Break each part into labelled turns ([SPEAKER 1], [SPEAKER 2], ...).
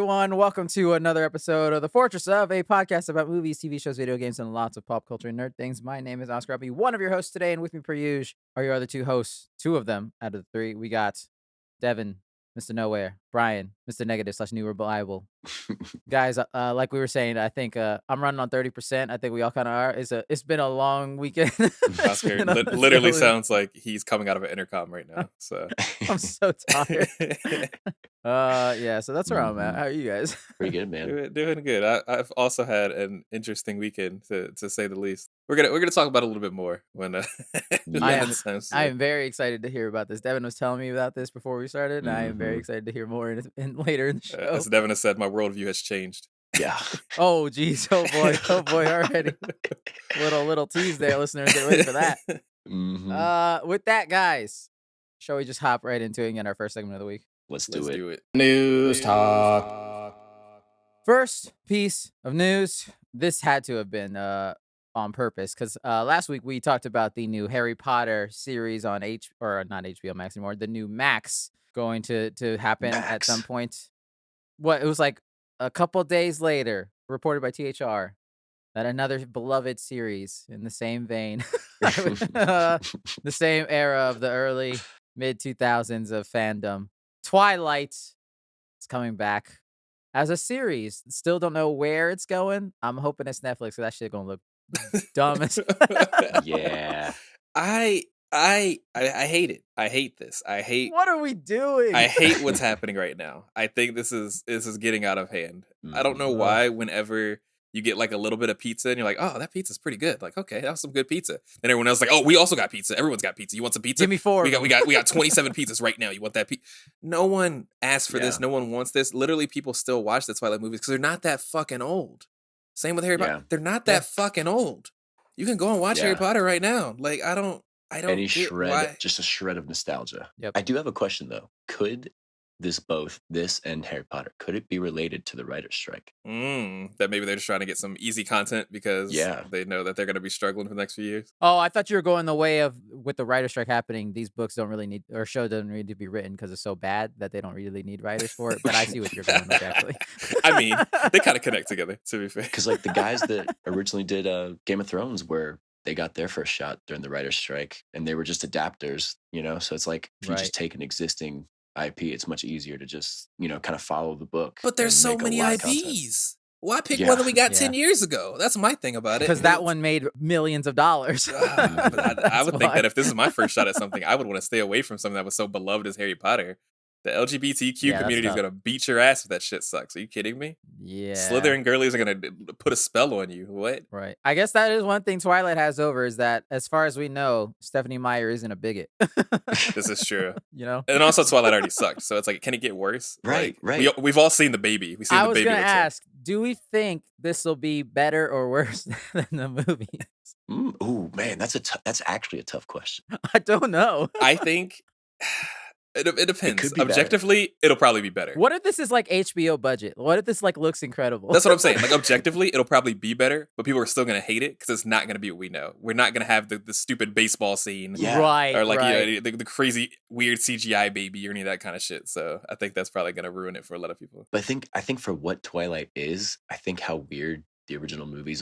[SPEAKER 1] everyone? Welcome to another episode of the Fourtress of a podcast about movies, TV shows, video games, and lots of pop culture and nerd things. My name is Oscar. I'll be one of your hosts today, and with me per usual are your other two hosts. Two of them out of the three. We got Devin, Mr. Nowhere, Brian, Mr. Negative / New Reliable. Guys, like we were saying, I think I'm running on 30%. I think we all kind of are. It's been a long weekend.
[SPEAKER 2] Oscar literally sounds like he's coming out of an intercom right now. So
[SPEAKER 1] I'm so tired. Yeah, so that's where I'm at. How are you guys?
[SPEAKER 3] Pretty good, man.
[SPEAKER 2] Doing good. I've also had an interesting weekend, to say the least. We're gonna talk about it a little bit more when.
[SPEAKER 1] I am very excited to hear about this. Devin was telling me about this before we started, and I am very
[SPEAKER 3] Mhm.
[SPEAKER 1] excited to hear more later in the show.
[SPEAKER 2] As Devin has said, my worldview has changed.
[SPEAKER 3] Yeah.
[SPEAKER 1] Oh, geez. Oh boy, already. Little tease there, listeners. Get ready for that.
[SPEAKER 3] Mhm.
[SPEAKER 1] With that, guys, shall we just hop right into it and get our first segment of the week?
[SPEAKER 3] Let's
[SPEAKER 2] do
[SPEAKER 3] it.
[SPEAKER 2] News talk.
[SPEAKER 1] First piece of news. This had to have been on purpose because last week we talked about the new Harry Potter series on not HBO Max anymore. The new Max going to happen at some point. It was like a couple days later, reported by THR, that another beloved series in the same vein, the same era of the early mid 2000s of fandom, Twilight, is coming back as a series. Still don't know where it's going. I'm hoping it's Netflix, so that shit gonna look dumb as
[SPEAKER 3] Yeah.
[SPEAKER 2] I hate it. I hate this.
[SPEAKER 1] What are we doing?
[SPEAKER 2] I hate what's happening right now. I think this is getting out of hand. I don't know why whenever you get like a little bit of pizza and you're like, oh, that pizza's pretty good. Like, okay, that was some good pizza. And everyone else is like, oh, we also got pizza. Everyone's got pizza. You want some pizza?
[SPEAKER 1] Give me 4.
[SPEAKER 2] We got 27 pizzas right now. You want that pizza? No one asked for this. No one wants this. Literally, people still watch the Twilight movies because they're not that fucking old. Same with Harry Potter. They're not that fucking old. You can go and watch Harry Potter right now. Like, I don't
[SPEAKER 3] Any
[SPEAKER 2] get
[SPEAKER 3] shred,
[SPEAKER 2] why.
[SPEAKER 3] just a shred of nostalgia.
[SPEAKER 1] Yep.
[SPEAKER 3] I do have a question though. Could this and Harry Potter, could it be related to the writer's strike?
[SPEAKER 2] That maybe they're just trying to get some easy content because they know that they're going to be struggling for the next few years.
[SPEAKER 1] Oh, I thought you were going the way of, with the writer strike happening, these books don't really need, or show doesn't need to be written because it's so bad that they don't really need writers for it. But I see what you're going with, actually.
[SPEAKER 2] I mean, they kind of connect together, to be fair.
[SPEAKER 3] Because like the guys that originally did Game of Thrones, where they got their first shot during the writer's strike, and they were just adapters, So it's like if you just take an existing IP, it's much easier to just, kind of follow the book.
[SPEAKER 2] But there's so many IPs. Why pick one that we got 10 years ago? That's my thing about it.
[SPEAKER 1] Because that one made millions of dollars.
[SPEAKER 2] I would think that if this is my first shot at something, I would want to stay away from something that was so beloved as Harry Potter. The LGBTQ community is going to beat your ass if that shit sucks. Are you kidding me?
[SPEAKER 1] Yeah.
[SPEAKER 2] Slytherin girlies are going to put a spell on you. What?
[SPEAKER 1] Right. I guess that is one thing Twilight has over, is that as far as we know, Stephanie Meyer isn't a bigot.
[SPEAKER 2] This is true.
[SPEAKER 1] And
[SPEAKER 2] also Twilight already sucked. So it's like, can it get worse?
[SPEAKER 3] Right.
[SPEAKER 2] We've all seen the baby. We've seen the baby.
[SPEAKER 1] I was going to ask, do we think this will be better or worse than the movies?
[SPEAKER 3] Oh man, that's actually a tough question.
[SPEAKER 1] I don't know.
[SPEAKER 2] I think... It depends.
[SPEAKER 3] It
[SPEAKER 2] Objectively, it'll probably be better.
[SPEAKER 1] What if this is like HBO budget? What if this like looks incredible?
[SPEAKER 2] That's what I'm saying. Like objectively, it'll probably be better, but people are still gonna hate it because it's not gonna be what we know. We're not gonna have the stupid baseball scene,
[SPEAKER 1] right?
[SPEAKER 2] Or like the crazy weird CGI baby or any of that kind of shit. So I think that's probably gonna ruin it for a lot of people.
[SPEAKER 3] But I think for what Twilight is, I think how weird the original movies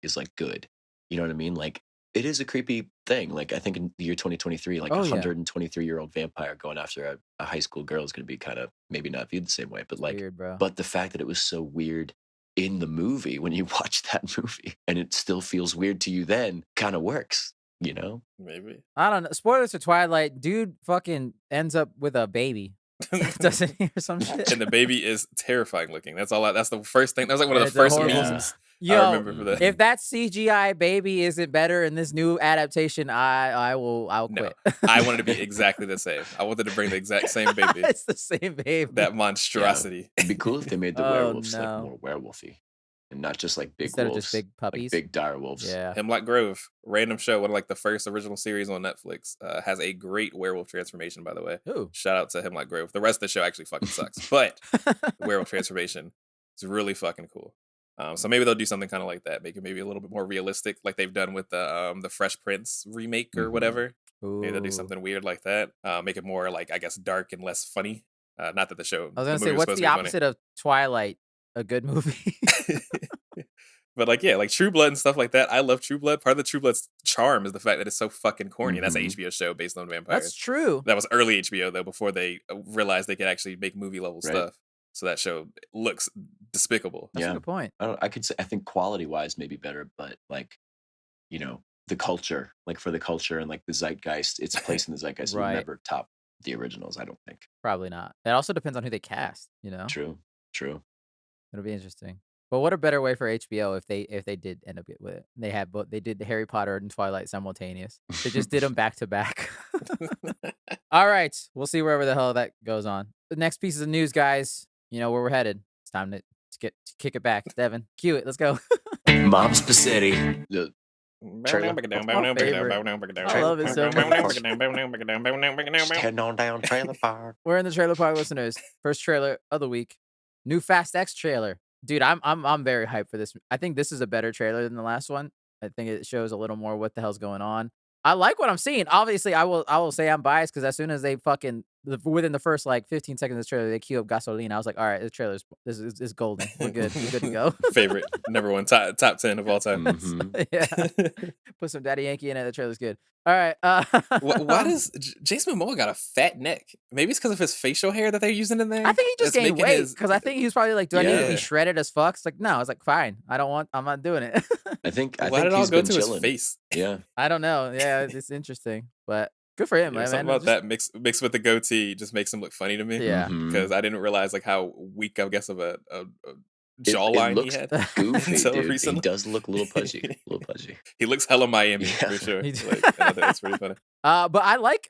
[SPEAKER 3] is like good. You know what I mean? Like, it is a creepy thing. Like, I think in the year 2023, like a 123-year-old vampire going after a high school girl is going to be kind of maybe not viewed the same way. But like,
[SPEAKER 1] weird, bro.
[SPEAKER 3] But the fact that it was so weird in the movie, when you watch that movie, and it still feels weird to you, then kind of works.
[SPEAKER 2] Maybe.
[SPEAKER 1] I don't know. Spoilers for Twilight. Dude fucking ends up with a baby. Doesn't he, or some shit?
[SPEAKER 2] And the baby is terrifying looking. That's the first thing. That was like one of the first memes.
[SPEAKER 1] Yo,
[SPEAKER 2] I remember for that.
[SPEAKER 1] If that CGI baby isn't better in this new adaptation, I'll quit.
[SPEAKER 2] No, I wanted to be exactly the same. I wanted to bring the exact same baby.
[SPEAKER 1] It's the same baby.
[SPEAKER 2] That monstrosity.
[SPEAKER 3] It'd be cool if they made the werewolves like more werewolfy. And not just like big
[SPEAKER 1] Instead
[SPEAKER 3] wolves.
[SPEAKER 1] Of just big puppies.
[SPEAKER 3] Like big dire wolves.
[SPEAKER 1] Yeah.
[SPEAKER 2] Hemlock Grove, random show, one of like the first original series on Netflix, has a great werewolf transformation, by the way.
[SPEAKER 1] Ooh.
[SPEAKER 2] Shout out to Hemlock Grove. The rest of the show actually fucking sucks. But werewolf transformation is really fucking cool. So maybe they'll do something kind of like that, make it maybe a little bit more realistic, like they've done with the Fresh Prince remake or whatever.
[SPEAKER 1] Ooh.
[SPEAKER 2] Maybe they'll do something weird like that. Make it more like, I guess, dark and less funny. Not that the show.
[SPEAKER 1] I was gonna
[SPEAKER 2] the
[SPEAKER 1] say,
[SPEAKER 2] movie was
[SPEAKER 1] what's
[SPEAKER 2] supposed
[SPEAKER 1] the
[SPEAKER 2] to be
[SPEAKER 1] opposite of Twilight? A good movie.
[SPEAKER 2] But like, yeah, like True Blood and stuff like that. I love True Blood. Part of the True Blood's charm is the fact that it's so fucking corny. That's an HBO show based on vampires.
[SPEAKER 1] That's true.
[SPEAKER 2] That was early HBO though, before they realized they could actually make movie level stuff. So that show looks despicable.
[SPEAKER 1] That's a good point.
[SPEAKER 3] I could say, I think quality wise maybe better, but like, you know, the culture, like for the culture and like the zeitgeist, its place in the zeitgeist will never top the originals. I don't think.
[SPEAKER 1] Probably not. It also depends on who they cast. You know.
[SPEAKER 3] True.
[SPEAKER 1] It'll be interesting. But what a better way for HBO if they did end up with it. They had both. They did the Harry Potter and Twilight simultaneous. They just did them back to back. All right, we'll see wherever the hell that goes on. The next piece of news, guys. You know where we're headed. It's time to kick it back. Devin, cue it. Let's go.
[SPEAKER 3] Mom Spaghetti. The trailer.
[SPEAKER 1] I love it so much.
[SPEAKER 3] Just heading on down Trailer Park.
[SPEAKER 1] We're in the Trailer Park, listeners. First trailer of the week. New Fast X trailer. Dude, I'm very hyped for this. I think this is a better trailer than the last one. I think it shows a little more what the hell's going on. I like what I'm seeing. Obviously, I will say I'm biased because as soon as they within the first like 15 seconds of this trailer, they cue up Gasolina. I was like, all right, this is golden. We're good. We're good to go.
[SPEAKER 2] Favorite, number one, top 10 of all time.
[SPEAKER 1] Yeah. Put some Daddy Yankee in it. The trailer's good. All right.
[SPEAKER 2] Why does Jason Momoa got a fat neck? Maybe it's because of his facial hair that they're using in there.
[SPEAKER 1] I think he just gained weight because I think he was probably like, "Do I need to be shredded as fuck?" It's like, no. I was like, "Fine, I'm not doing it."
[SPEAKER 3] I think
[SPEAKER 2] why did it all go to
[SPEAKER 3] his
[SPEAKER 2] face?
[SPEAKER 3] Yeah,
[SPEAKER 1] I don't know. Yeah, it's interesting, but good for him.
[SPEAKER 2] Yeah, something about that mixed with the goatee just makes him look funny to me.
[SPEAKER 1] Yeah,
[SPEAKER 2] because I didn't realize like how weak, I guess, of a jawline he had.
[SPEAKER 3] Goofy, dude.
[SPEAKER 2] Recently.
[SPEAKER 3] He does look a little pudgy.
[SPEAKER 2] He looks hella Miami for sure. That's pretty funny.
[SPEAKER 1] But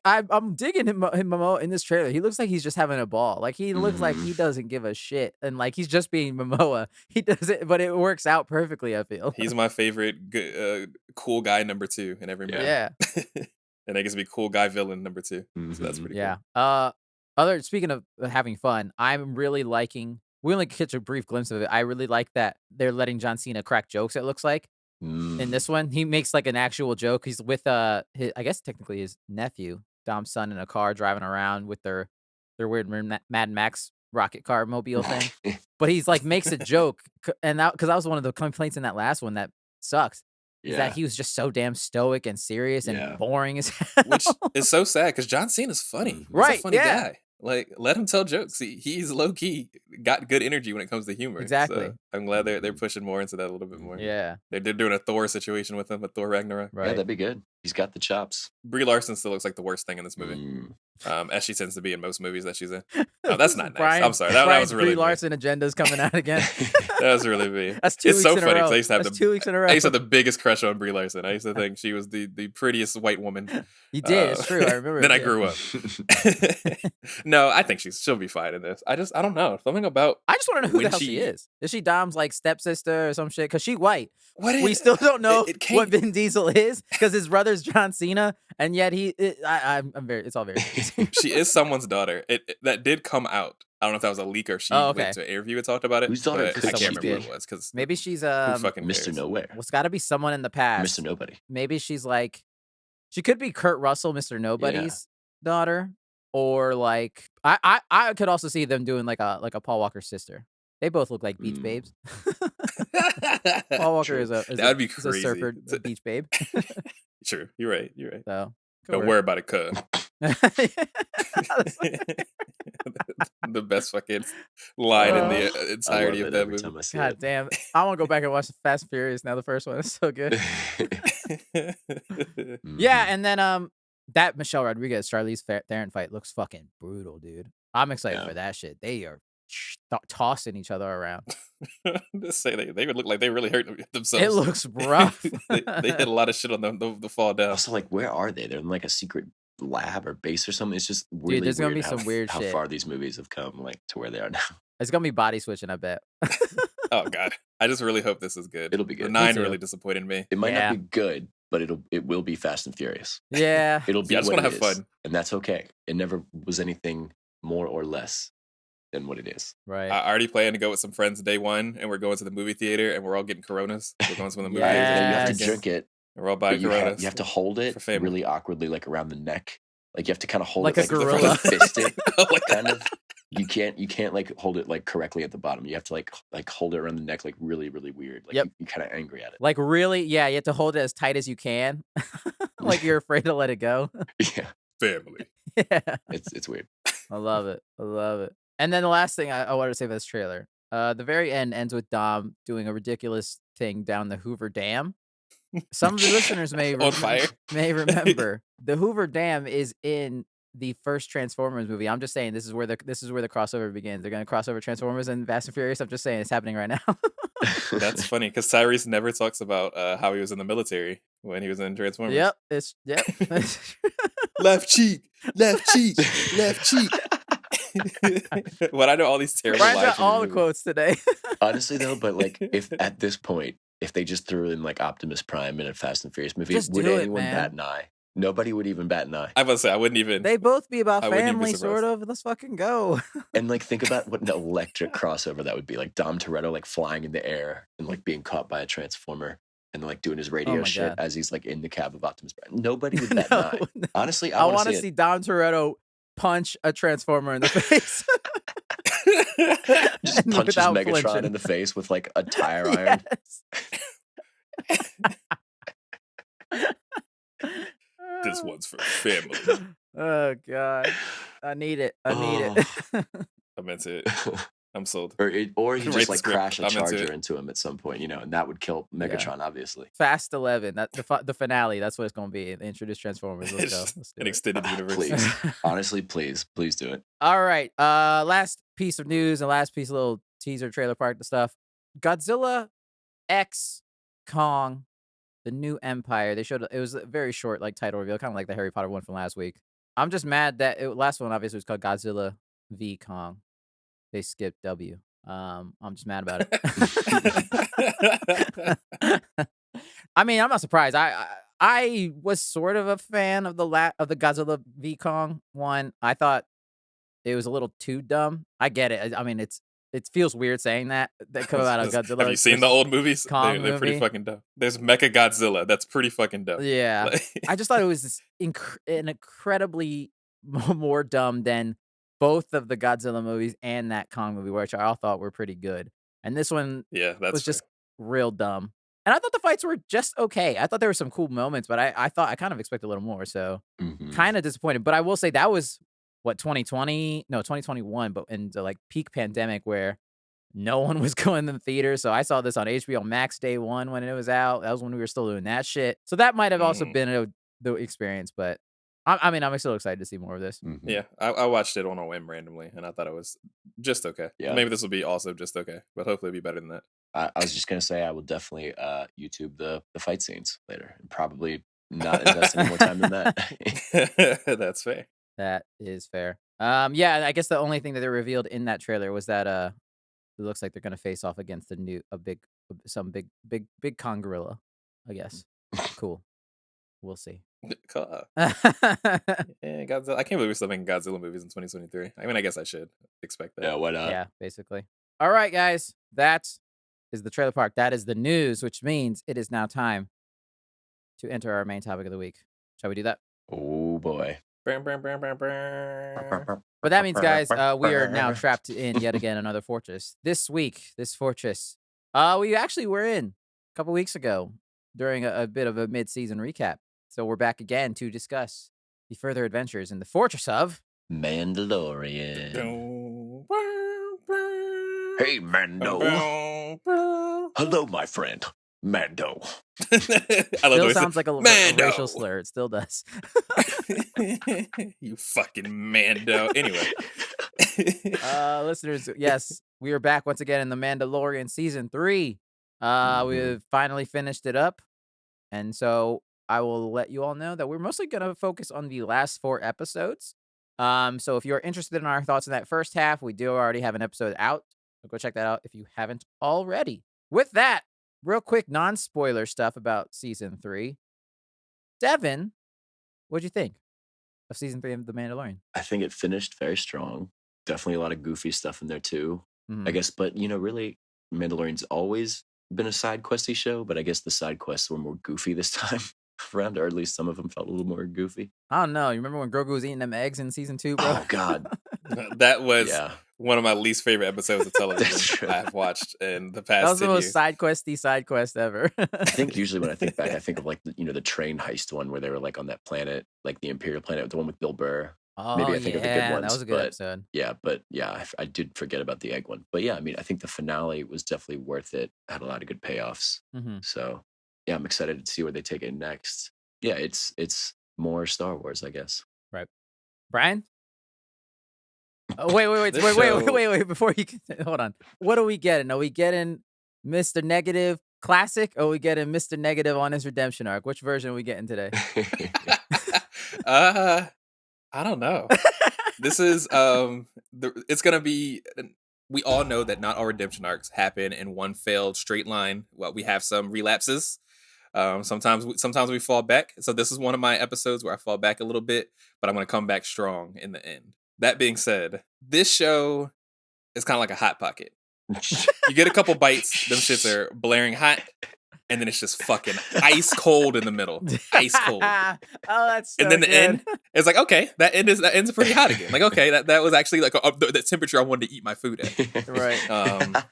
[SPEAKER 1] I'm digging him Momoa in this trailer. He looks like he's just having a ball. Like he looks like he doesn't give a shit, and like he's just being Momoa. He does it, but it works out perfectly. I feel
[SPEAKER 2] he's my favorite cool guy number 2 in every movie.
[SPEAKER 1] Yeah.
[SPEAKER 2] And I guess be cool guy villain number 2. So that's pretty cool.
[SPEAKER 1] Speaking of having fun, I'm really liking. We only catch a brief glimpse of it. I really like that they're letting John Cena crack jokes. It looks like in this one, he makes like an actual joke. He's with I guess technically his nephew, Dom's son, in a car driving around with their weird Mad Max rocket car mobile thing. But he's like makes a joke, and because that was one of the complaints in that last one that sucks. Is that he was just so damn stoic and serious and boring as hell.
[SPEAKER 2] Which is so sad because John Cena's funny. He's a funny guy. Like, let him tell jokes. He's low key got good energy when it comes to humor.
[SPEAKER 1] Exactly.
[SPEAKER 2] So I'm glad they're pushing more into that a little bit more.
[SPEAKER 1] Yeah.
[SPEAKER 2] They're doing a Thor situation with him, a Thor Ragnarok.
[SPEAKER 1] Right.
[SPEAKER 3] Yeah, that'd be good. He's got the chops.
[SPEAKER 2] Brie Larson still looks like the worst thing in this movie. As she tends to be in most movies that she's in. Oh, that's not nice. I'm sorry. That was really
[SPEAKER 1] Brie Larson agenda's coming out again.
[SPEAKER 2] That was really mean.
[SPEAKER 1] That's 2
[SPEAKER 2] it's
[SPEAKER 1] weeks
[SPEAKER 2] so
[SPEAKER 1] in
[SPEAKER 2] funny
[SPEAKER 1] a row.
[SPEAKER 2] I used to have
[SPEAKER 1] That's 2 weeks in a row.
[SPEAKER 2] I used to have the biggest crush on Brie Larson. I used to think she was the prettiest white woman.
[SPEAKER 1] You did. It's true. I remember.
[SPEAKER 2] Then I grew up. No, I think she'll be fine in this. I don't know. Something about.
[SPEAKER 1] I just want to know who the hell she is. Is she Dom's like stepsister or some shit? Because she white. We still don't know what Vin Diesel is because his brother's John Cena, and yet it's all very confusing.
[SPEAKER 2] She is someone's daughter. That did come out. I don't know if that was a leak or she went to an interview and talked about it.
[SPEAKER 3] Whose daughter?
[SPEAKER 2] I can't remember what it was because
[SPEAKER 1] maybe she's
[SPEAKER 3] Mr. Nowhere.
[SPEAKER 1] Well, it's got to be someone in the past.
[SPEAKER 3] Mr. Nobody.
[SPEAKER 1] Maybe she's like, she could be Kurt Russell, Mr. Nobody's daughter, or like I could also see them doing like a Paul Walker sister. They both look like beach babes. Paul Walker is a surfer beach babe.
[SPEAKER 2] True, you're right.
[SPEAKER 1] So
[SPEAKER 2] don't worry about it, cuz. The best fucking line in the entirety of that movie.
[SPEAKER 1] God damn. I want to go back and watch Fast and Furious now. The first one is so good. Yeah, and then that Michelle Rodriguez, Charlize Theron fight looks fucking brutal, dude. I'm excited for that shit. They are tossing each other around.
[SPEAKER 2] Just say they would look like they really hurt themselves.
[SPEAKER 1] It looks rough.
[SPEAKER 2] they hit a lot of shit on the fall down.
[SPEAKER 3] Also, like, where are they? They're in like a secret lab or base or something. It's just really
[SPEAKER 1] there's gonna be some weird
[SPEAKER 3] how
[SPEAKER 1] shit.
[SPEAKER 3] far these movies have come, like to where they are now.
[SPEAKER 1] It's gonna be body switching, I bet.
[SPEAKER 2] Oh god, I just really hope this is good.
[SPEAKER 3] It'll be good.
[SPEAKER 2] The 9 really disappointed me.
[SPEAKER 3] It might not be good, but it will be Fast and Furious.
[SPEAKER 1] Yeah,
[SPEAKER 3] it'll be.
[SPEAKER 2] I just
[SPEAKER 3] want to
[SPEAKER 2] have fun,
[SPEAKER 3] and that's okay. It never was anything more or less than what it is.
[SPEAKER 1] Right.
[SPEAKER 2] I already plan to go with some friends day one, and we're going to the movie theater, and we're all getting Coronas. We're going to the movie theater.
[SPEAKER 3] And you have to drink it.
[SPEAKER 2] And we're all buying Coronas.
[SPEAKER 3] You have to hold it really awkwardly, like around the neck. Like you have to kind of hold
[SPEAKER 1] like
[SPEAKER 3] it
[SPEAKER 1] a gorilla,
[SPEAKER 3] fist it, kind of You can't like hold it like correctly at the bottom. You have to like hold it around the neck like really, really weird. Like you're kind of angry at it.
[SPEAKER 1] Like really, yeah, you have to hold it as tight as you can. Like you're afraid to let it go.
[SPEAKER 3] Yeah.
[SPEAKER 2] Family.
[SPEAKER 1] Yeah.
[SPEAKER 3] It's weird.
[SPEAKER 1] I love it. I love it. And then the last thing I wanted to say about this trailer. The very end ends with Dom doing a ridiculous thing down the Hoover Dam. Some of the listeners
[SPEAKER 2] On fire.
[SPEAKER 1] may remember the Hoover Dam is in the first Transformers movie. I'm just saying this is where the crossover begins. They're gonna cross over Transformers and Fast and Furious. I'm just saying it's happening right now.
[SPEAKER 2] That's funny because Tyrese never talks about how he was in the military when he was in Transformers.
[SPEAKER 1] Yep.
[SPEAKER 2] Left cheek, left cheek, left cheek. But I know all these terrible
[SPEAKER 1] Brian's
[SPEAKER 2] lines.
[SPEAKER 1] got all the quotes today.
[SPEAKER 3] Honestly, though, but like, if at this point, if they just threw in like Optimus Prime in a Fast and Furious movie, would anyone bat an eye? Nobody would even bat an eye.
[SPEAKER 2] I was about to say I wouldn't even.
[SPEAKER 1] They both be about family, sort of. Let's fucking go.
[SPEAKER 3] And like, think about what an electric crossover that would be. Like Dom Toretto like flying in the air and like being caught by a Transformer and like doing his radio shit as he's like in the cab of Optimus Prime. Nobody would bat an eye. Honestly, I want to see Dom
[SPEAKER 1] Toretto punch a Transformer in the face.
[SPEAKER 3] Just punches Megatron in the face with like a tire iron.
[SPEAKER 2] This one's for family.
[SPEAKER 1] Oh God, I need it. I need it.
[SPEAKER 2] I'm into it. I'm sold.
[SPEAKER 3] Or he just like crash a Charger into him at some point, you know, and that would kill Megatron, obviously.
[SPEAKER 1] Fast 11. That the finale. That's what it's going to be. They introduce Transformers. Let's go. Let's do
[SPEAKER 2] an extended universe.
[SPEAKER 3] Please, honestly, please do it.
[SPEAKER 1] All right. Last piece of news and last piece of little teaser trailer park stuff. Godzilla X Kong, the new Empire. They showed it was a very short like title reveal, kind of like the Harry Potter one from last week. I'm just mad that last one obviously was called Godzilla v Kong. They skipped W. I'm just mad about it. I mean, I'm not surprised. I was sort of a fan of the Godzilla v Kong one. I thought it was a little too dumb. I get it. I mean, it feels weird saying that come out of Godzilla.
[SPEAKER 2] Have you seen the old movies? They're pretty fucking dumb. There's Mecha Godzilla. That's pretty fucking dumb.
[SPEAKER 1] Yeah. I just thought it was an incredibly more dumb than both of the Godzilla movies and that Kong movie, which I all thought were pretty good. And this one was just real dumb. And I thought the fights were just okay. I thought there were some cool moments, but I thought I kind of expected a little more. So kind of disappointed. But I will say that was 2021, but in the like peak pandemic where no one was going to the theater. So I saw this on HBO Max day one when it was out. That was when we were still doing that shit. So that might have also been the experience, but I mean, I'm still excited to see more of this.
[SPEAKER 2] Yeah, I watched it on a whim randomly, and I thought it was just okay. Yeah. Maybe this will be also just okay, but hopefully it'll be better than that.
[SPEAKER 3] I was just going to say I will definitely YouTube the fight scenes later and probably not invest any more time in that.
[SPEAKER 2] That's fair.
[SPEAKER 1] That is fair. Yeah, I guess the only thing that they revealed in that trailer was that it looks like they're going to face off against some big Kong gorilla, I guess. Cool. We'll see.
[SPEAKER 2] Godzilla. I can't believe we're still making Godzilla movies in 2023. I mean, I guess I should expect that.
[SPEAKER 3] Yeah, why not?
[SPEAKER 1] Yeah, basically. All right, guys. That is the trailer park. That is the news, which means it is now time to enter our main topic of the week. Shall we do that?
[SPEAKER 3] Oh, boy.
[SPEAKER 1] But that means, guys, we are now trapped in yet again another fortress. This week, this fortress, we actually were in a couple weeks ago during a bit of a mid-season recap. So we're back again to discuss the further adventures in the fortress of
[SPEAKER 3] Mandalorian. Hey, Mando. Hello, my friend. Mando.
[SPEAKER 1] Still sounds like a racial slur. It still does.
[SPEAKER 2] You fucking Mando. Anyway.
[SPEAKER 1] Listeners, yes, we are back once again in the Mandalorian Season 3. We've finally finished it up. And so I will let you all know that we're mostly going to focus on the last 4 episodes. So if you're interested in our thoughts in that first half, we do already have an episode out. So go check that out if you haven't already. With that, real quick non-spoiler stuff about Season 3. Devin, what'd you think of Season 3 of The Mandalorian?
[SPEAKER 3] I think it finished very strong. Definitely a lot of goofy stuff in there too. I guess, but really, Mandalorian's always been a side questy show, but I guess the side quests were more goofy this time. around, or at least some of them felt a little more goofy.
[SPEAKER 1] I don't know. You remember when Grogu was eating them eggs in season 2, bro?
[SPEAKER 3] Oh God,
[SPEAKER 2] That was
[SPEAKER 3] yeah,
[SPEAKER 2] one of my least favorite episodes of
[SPEAKER 3] that's
[SPEAKER 2] television
[SPEAKER 3] true.
[SPEAKER 2] I've watched in the
[SPEAKER 1] That
[SPEAKER 2] past
[SPEAKER 1] was the
[SPEAKER 2] 10
[SPEAKER 1] most
[SPEAKER 2] years.
[SPEAKER 1] side quest ever.
[SPEAKER 3] I think usually when I think back, I think of like the train heist one where they were like on that planet, like the Imperial planet, the one with Bill Burr.
[SPEAKER 1] Oh,
[SPEAKER 3] Maybe I think of the good
[SPEAKER 1] yeah. That
[SPEAKER 3] ones,
[SPEAKER 1] was a good
[SPEAKER 3] but
[SPEAKER 1] episode.
[SPEAKER 3] I did forget about the egg one. But yeah, I mean, I think the finale was definitely worth it. Had a lot of good payoffs.
[SPEAKER 1] Mhm.
[SPEAKER 3] So yeah, I'm excited to see where they take it next. Yeah, it's more Star Wars, I guess.
[SPEAKER 1] Right. Brian? Oh, wait, wait, wait,
[SPEAKER 2] This
[SPEAKER 1] wait, wait, wait,
[SPEAKER 2] show,
[SPEAKER 1] wait, wait, before you can hold on. What are we getting? Are we getting Mr. Negative Classic, or are we getting Mr. Negative on his redemption arc? Which version are we getting today?
[SPEAKER 2] uh, I don't know. This is it's gonna be. We all know that not all redemption arcs happen in one failed straight line. Well, we have some relapses. Sometimes we fall back. So this is one of my episodes where I fall back a little bit, but I'm gonna come back strong in the end. That being said, this show is kind of like a hot pocket. You get a couple bites, them shits are blaring hot, and then it's just fucking ice cold in the middle. Ice cold.
[SPEAKER 1] Oh, that's so
[SPEAKER 2] And then the
[SPEAKER 1] good.
[SPEAKER 2] end, it's like, okay, that ends pretty hot again. Like, okay, that was actually like the temperature I wanted to eat my food at.
[SPEAKER 1] Right.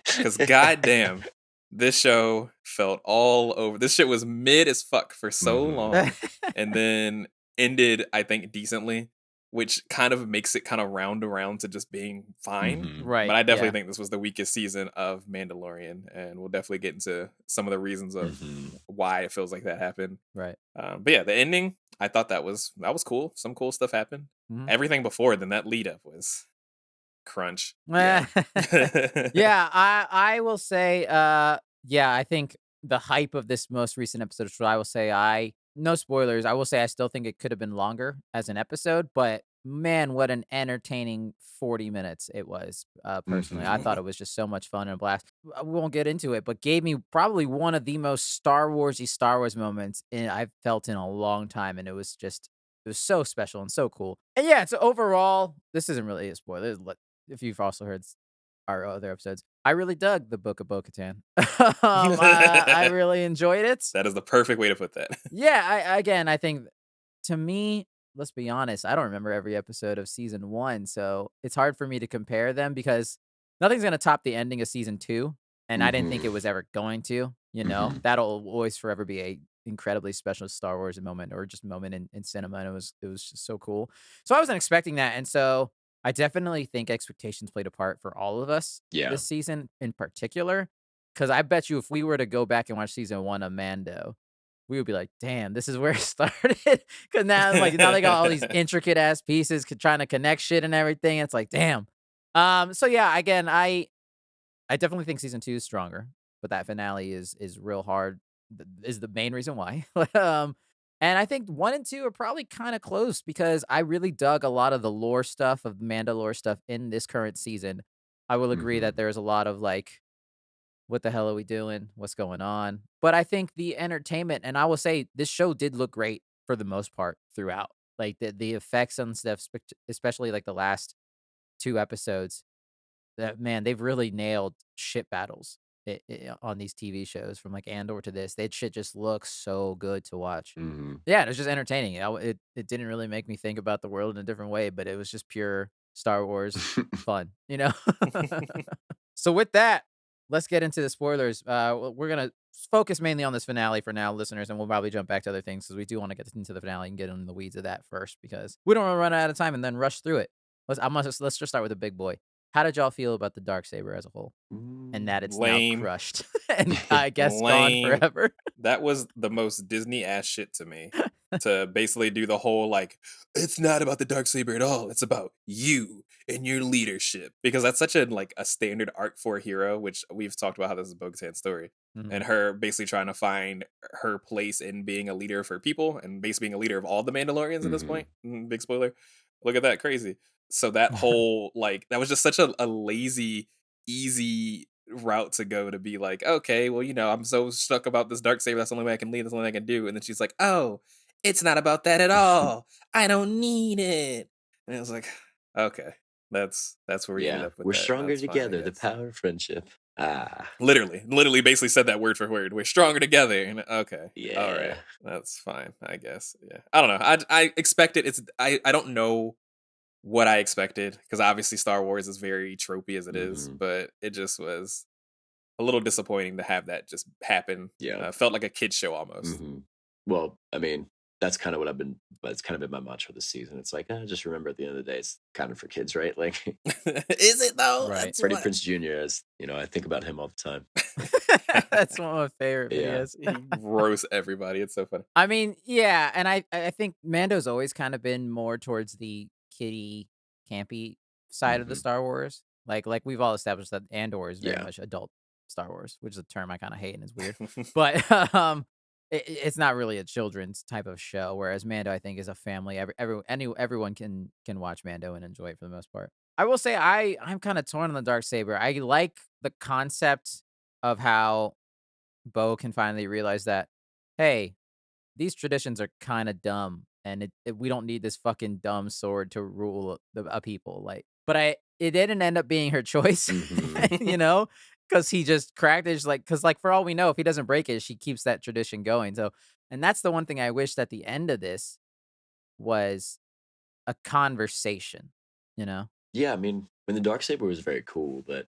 [SPEAKER 2] Because goddamn, this show felt all over. This shit was mid as fuck for so long, and then ended, I think, decently, which kind of makes it kind of round around to just being fine.
[SPEAKER 1] Right.
[SPEAKER 2] But I definitely
[SPEAKER 1] yeah.
[SPEAKER 2] think this was the weakest season of Mandalorian, and we'll definitely get into some of the reasons of why it feels like that happened.
[SPEAKER 1] Right.
[SPEAKER 2] But yeah, the ending, I thought that was cool. Some cool stuff happened.
[SPEAKER 1] Mhm.
[SPEAKER 2] Everything before then, that lead up was crunch.
[SPEAKER 1] Yeah. Yeah, I will say, yeah, I think the hype of this most recent episode, so I will say no spoilers, I will say I still think it could have been longer as an episode, but man, what an entertaining 40 minutes it was, personally. I thought it was just so much fun and a blast. We won't get into it, but gave me probably one of the most Star Wars moments I've felt in a long time, and it was so special and so cool. And yeah, so overall, this isn't really a spoiler. If you've also heard our other episodes, I really dug the Book of Bo-Katan. I really enjoyed it.
[SPEAKER 2] That is the perfect way to put that.
[SPEAKER 1] Yeah, I think to me, let's be honest, I don't remember every episode of season 1, so it's hard for me to compare them because nothing's gonna top the ending of season 2, and I didn't think it was ever going to, you know? That'll always forever be a incredibly special Star Wars moment or just moment in cinema, and it was just so cool. So I wasn't expecting that, and so I definitely think expectations played a part for all of us
[SPEAKER 3] Yeah.
[SPEAKER 1] this season in particular, because I bet you if we were to go back and watch season 1 of Mando, we would be like, "Damn, this is where it started." Because now they got all these intricate ass pieces trying to connect shit and everything. It's like, damn. So yeah, again, I definitely think season 2 is stronger, but that finale is real hard. Is the main reason why. And I think 1 and 2 are probably kind of close because I really dug a lot of the lore stuff of Mandalore stuff in this current season. I will agree that there's a lot of like, what the hell are we doing? What's going on? But I think the entertainment, and I will say this show did look great for the most part throughout. Like the effects and stuff, especially like the last 2 episodes. That man, they've really nailed ship battles on these TV shows from like Andor to this. That shit just looks so good to watch. Yeah, it was just entertaining. It didn't really make me think about the world in a different way, but it was just pure Star Wars fun, you know? So with that, let's get into the spoilers. We're gonna focus mainly on this finale for now, listeners, and we'll probably jump back to other things because we do want to get into the finale and get in the weeds of that first because we don't want to run out of time and then rush through it. Let's just start with the big boy. How did y'all feel about the dark saber as a whole, and that it's now
[SPEAKER 2] Lame.
[SPEAKER 1] crushed and I guess gone
[SPEAKER 2] Lame.
[SPEAKER 1] forever?
[SPEAKER 2] That was the most Disney ass shit to me. To basically do the whole like, it's not about the dark saber at all. It's about you and your leadership, because that's such a like a standard arc for a hero, which we've talked about how this is Bo-Katan's story, and her basically trying to find her place in being a leader for people and basically being a leader of all the Mandalorians at this point. Big spoiler. Look at that, crazy. So that whole like that was just such a lazy, easy route to go to be like, okay, well, you know, I'm so stuck about this dark saber. That's the only way I can lead. That's the only thing I can do. And then she's like, oh, it's not about that at all. I don't need it. And I was like, okay, that's where we ended up with
[SPEAKER 3] we're
[SPEAKER 2] that.
[SPEAKER 3] stronger
[SPEAKER 2] That's fine, I
[SPEAKER 3] together. The
[SPEAKER 2] guess.
[SPEAKER 3] power of friendship.
[SPEAKER 2] Literally, basically said that word for word. We're stronger together. And okay, all right,
[SPEAKER 3] Yeah.
[SPEAKER 2] that's fine, I guess. Yeah, I don't know. I expected it's. I don't know what I expected because obviously Star Wars is very tropey as it is, but it just was a little disappointing to have that just happen.
[SPEAKER 3] Yeah.
[SPEAKER 2] Felt like a kid show almost.
[SPEAKER 3] Well, I mean, that's kind of what that's kind of been my mantra this season. It's like, just remember at the end of the day, it's kind of for kids, right? Like,
[SPEAKER 2] Is it though?
[SPEAKER 1] Right.
[SPEAKER 2] That's
[SPEAKER 3] Freddie
[SPEAKER 2] what.
[SPEAKER 3] Prinze Jr. is, I think about him all the time.
[SPEAKER 1] That's one of my favorite
[SPEAKER 3] Yeah.
[SPEAKER 1] videos.
[SPEAKER 2] He roasts everybody. It's so funny.
[SPEAKER 1] I mean, yeah, and I think Mando's always kind of been more towards the kiddie, campy side of the Star Wars. Like we've all established that Andor is very
[SPEAKER 3] Yeah.
[SPEAKER 1] much adult Star Wars, which is a term I kind of hate and is weird. But it's not really a children's type of show. Whereas Mando, I think, is a family. Everyone can watch Mando and enjoy it for the most part. I will say I'm kind of torn on the dark saber. I like the concept of how Bo can finally realize that, hey, these traditions are kind of dumb, and we don't need this fucking dumb sword to rule a people. Like, but it didn't end up being her choice, because he just cracked it. Just like, because like for all we know, if he doesn't break it, she keeps that tradition going. So, and that's the one thing I wish that the end of this was a conversation. You know?
[SPEAKER 3] Yeah, I mean, when the darksaber was very cool, but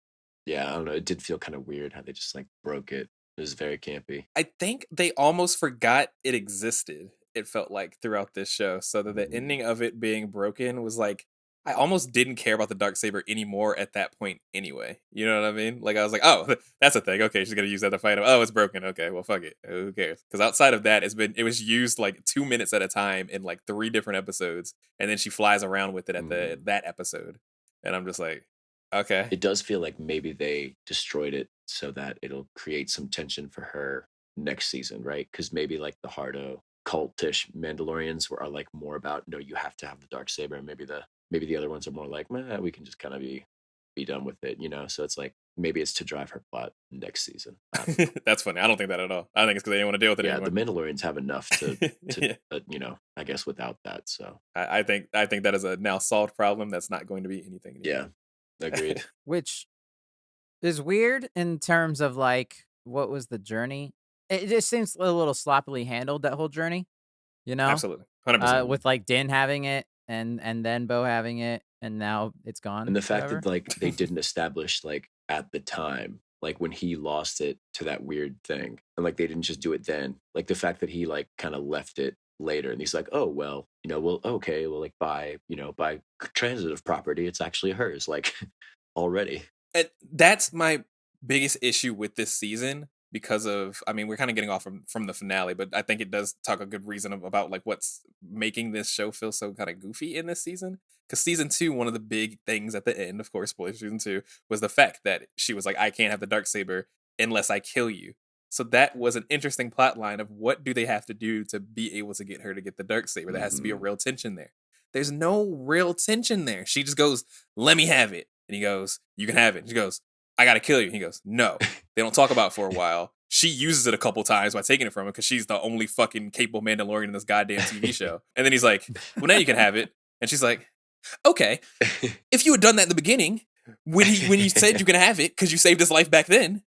[SPEAKER 3] yeah, I don't know, it did feel kind of weird how they just like broke it. It was very campy.
[SPEAKER 2] I think they almost forgot it existed. It felt like throughout this show, so that the ending of it being broken was like I almost didn't care about the darksaber anymore at that point anyway. You know what I mean? Like I was like, oh, that's a thing. Okay, she's gonna use that to fight him. Oh, it's broken. Okay, well, fuck it. Who cares? Because outside of that, it was used like 2 minutes at a time in like 3 different episodes, and then she flies around with it at that episode, and I'm just like, okay.
[SPEAKER 3] It does feel like maybe they destroyed it so that it'll create some tension for her next season, right? Because maybe like the hardo cultish Mandalorians are like more about no, you have to have the dark saber, and maybe the other ones are more like, we can just kind of be done with it, So it's like maybe it's to drive her plot next season.
[SPEAKER 2] That's funny. I don't think that at all. I think it's because they didn't want to deal with it
[SPEAKER 3] Yeah,
[SPEAKER 2] anymore.
[SPEAKER 3] the Mandalorians have enough to I guess without that. So
[SPEAKER 2] I think that is a now solved problem. That's not going to be anything anymore.
[SPEAKER 3] yeah, agreed.
[SPEAKER 1] Which is weird in terms of like what was the journey. It just seems a little sloppily handled, that whole journey.
[SPEAKER 2] Absolutely, 100%.
[SPEAKER 1] With like Din having it and then Bo having it, and now it's gone.
[SPEAKER 3] And the fact
[SPEAKER 1] forever.
[SPEAKER 3] that like they didn't establish like at the time, like when he lost it to that weird thing, and like they didn't just do it then. Like the fact that he like kind of left it later, and he's like, oh well, well okay, well like by transitive property, it's actually hers, like already.
[SPEAKER 2] And that's my biggest issue with this season because of, I mean, we're kind of getting off from the finale, but I think it does talk a good reason about like what's making this show feel so kind of goofy in this season. Because season 2, one of the big things at the end, of course, spoiler season 2, was the fact that she was like, I can't have the darksaber unless I kill you. So that was an interesting plot line of what do they have to do to be able to get her to get the darksaber. There has to be a real tension there. There's no real tension there. She just goes, let me have it. And he goes, you can have it. And she goes, I gotta kill you. And he goes, no. They don't talk about it for a while. She uses it a couple times by taking it from him because she's the only fucking capable Mandalorian in this goddamn TV show. And then he's like, well, now you can have it. And she's like, okay. If you had done that in the beginning, when you said you can have it because you saved his life back then,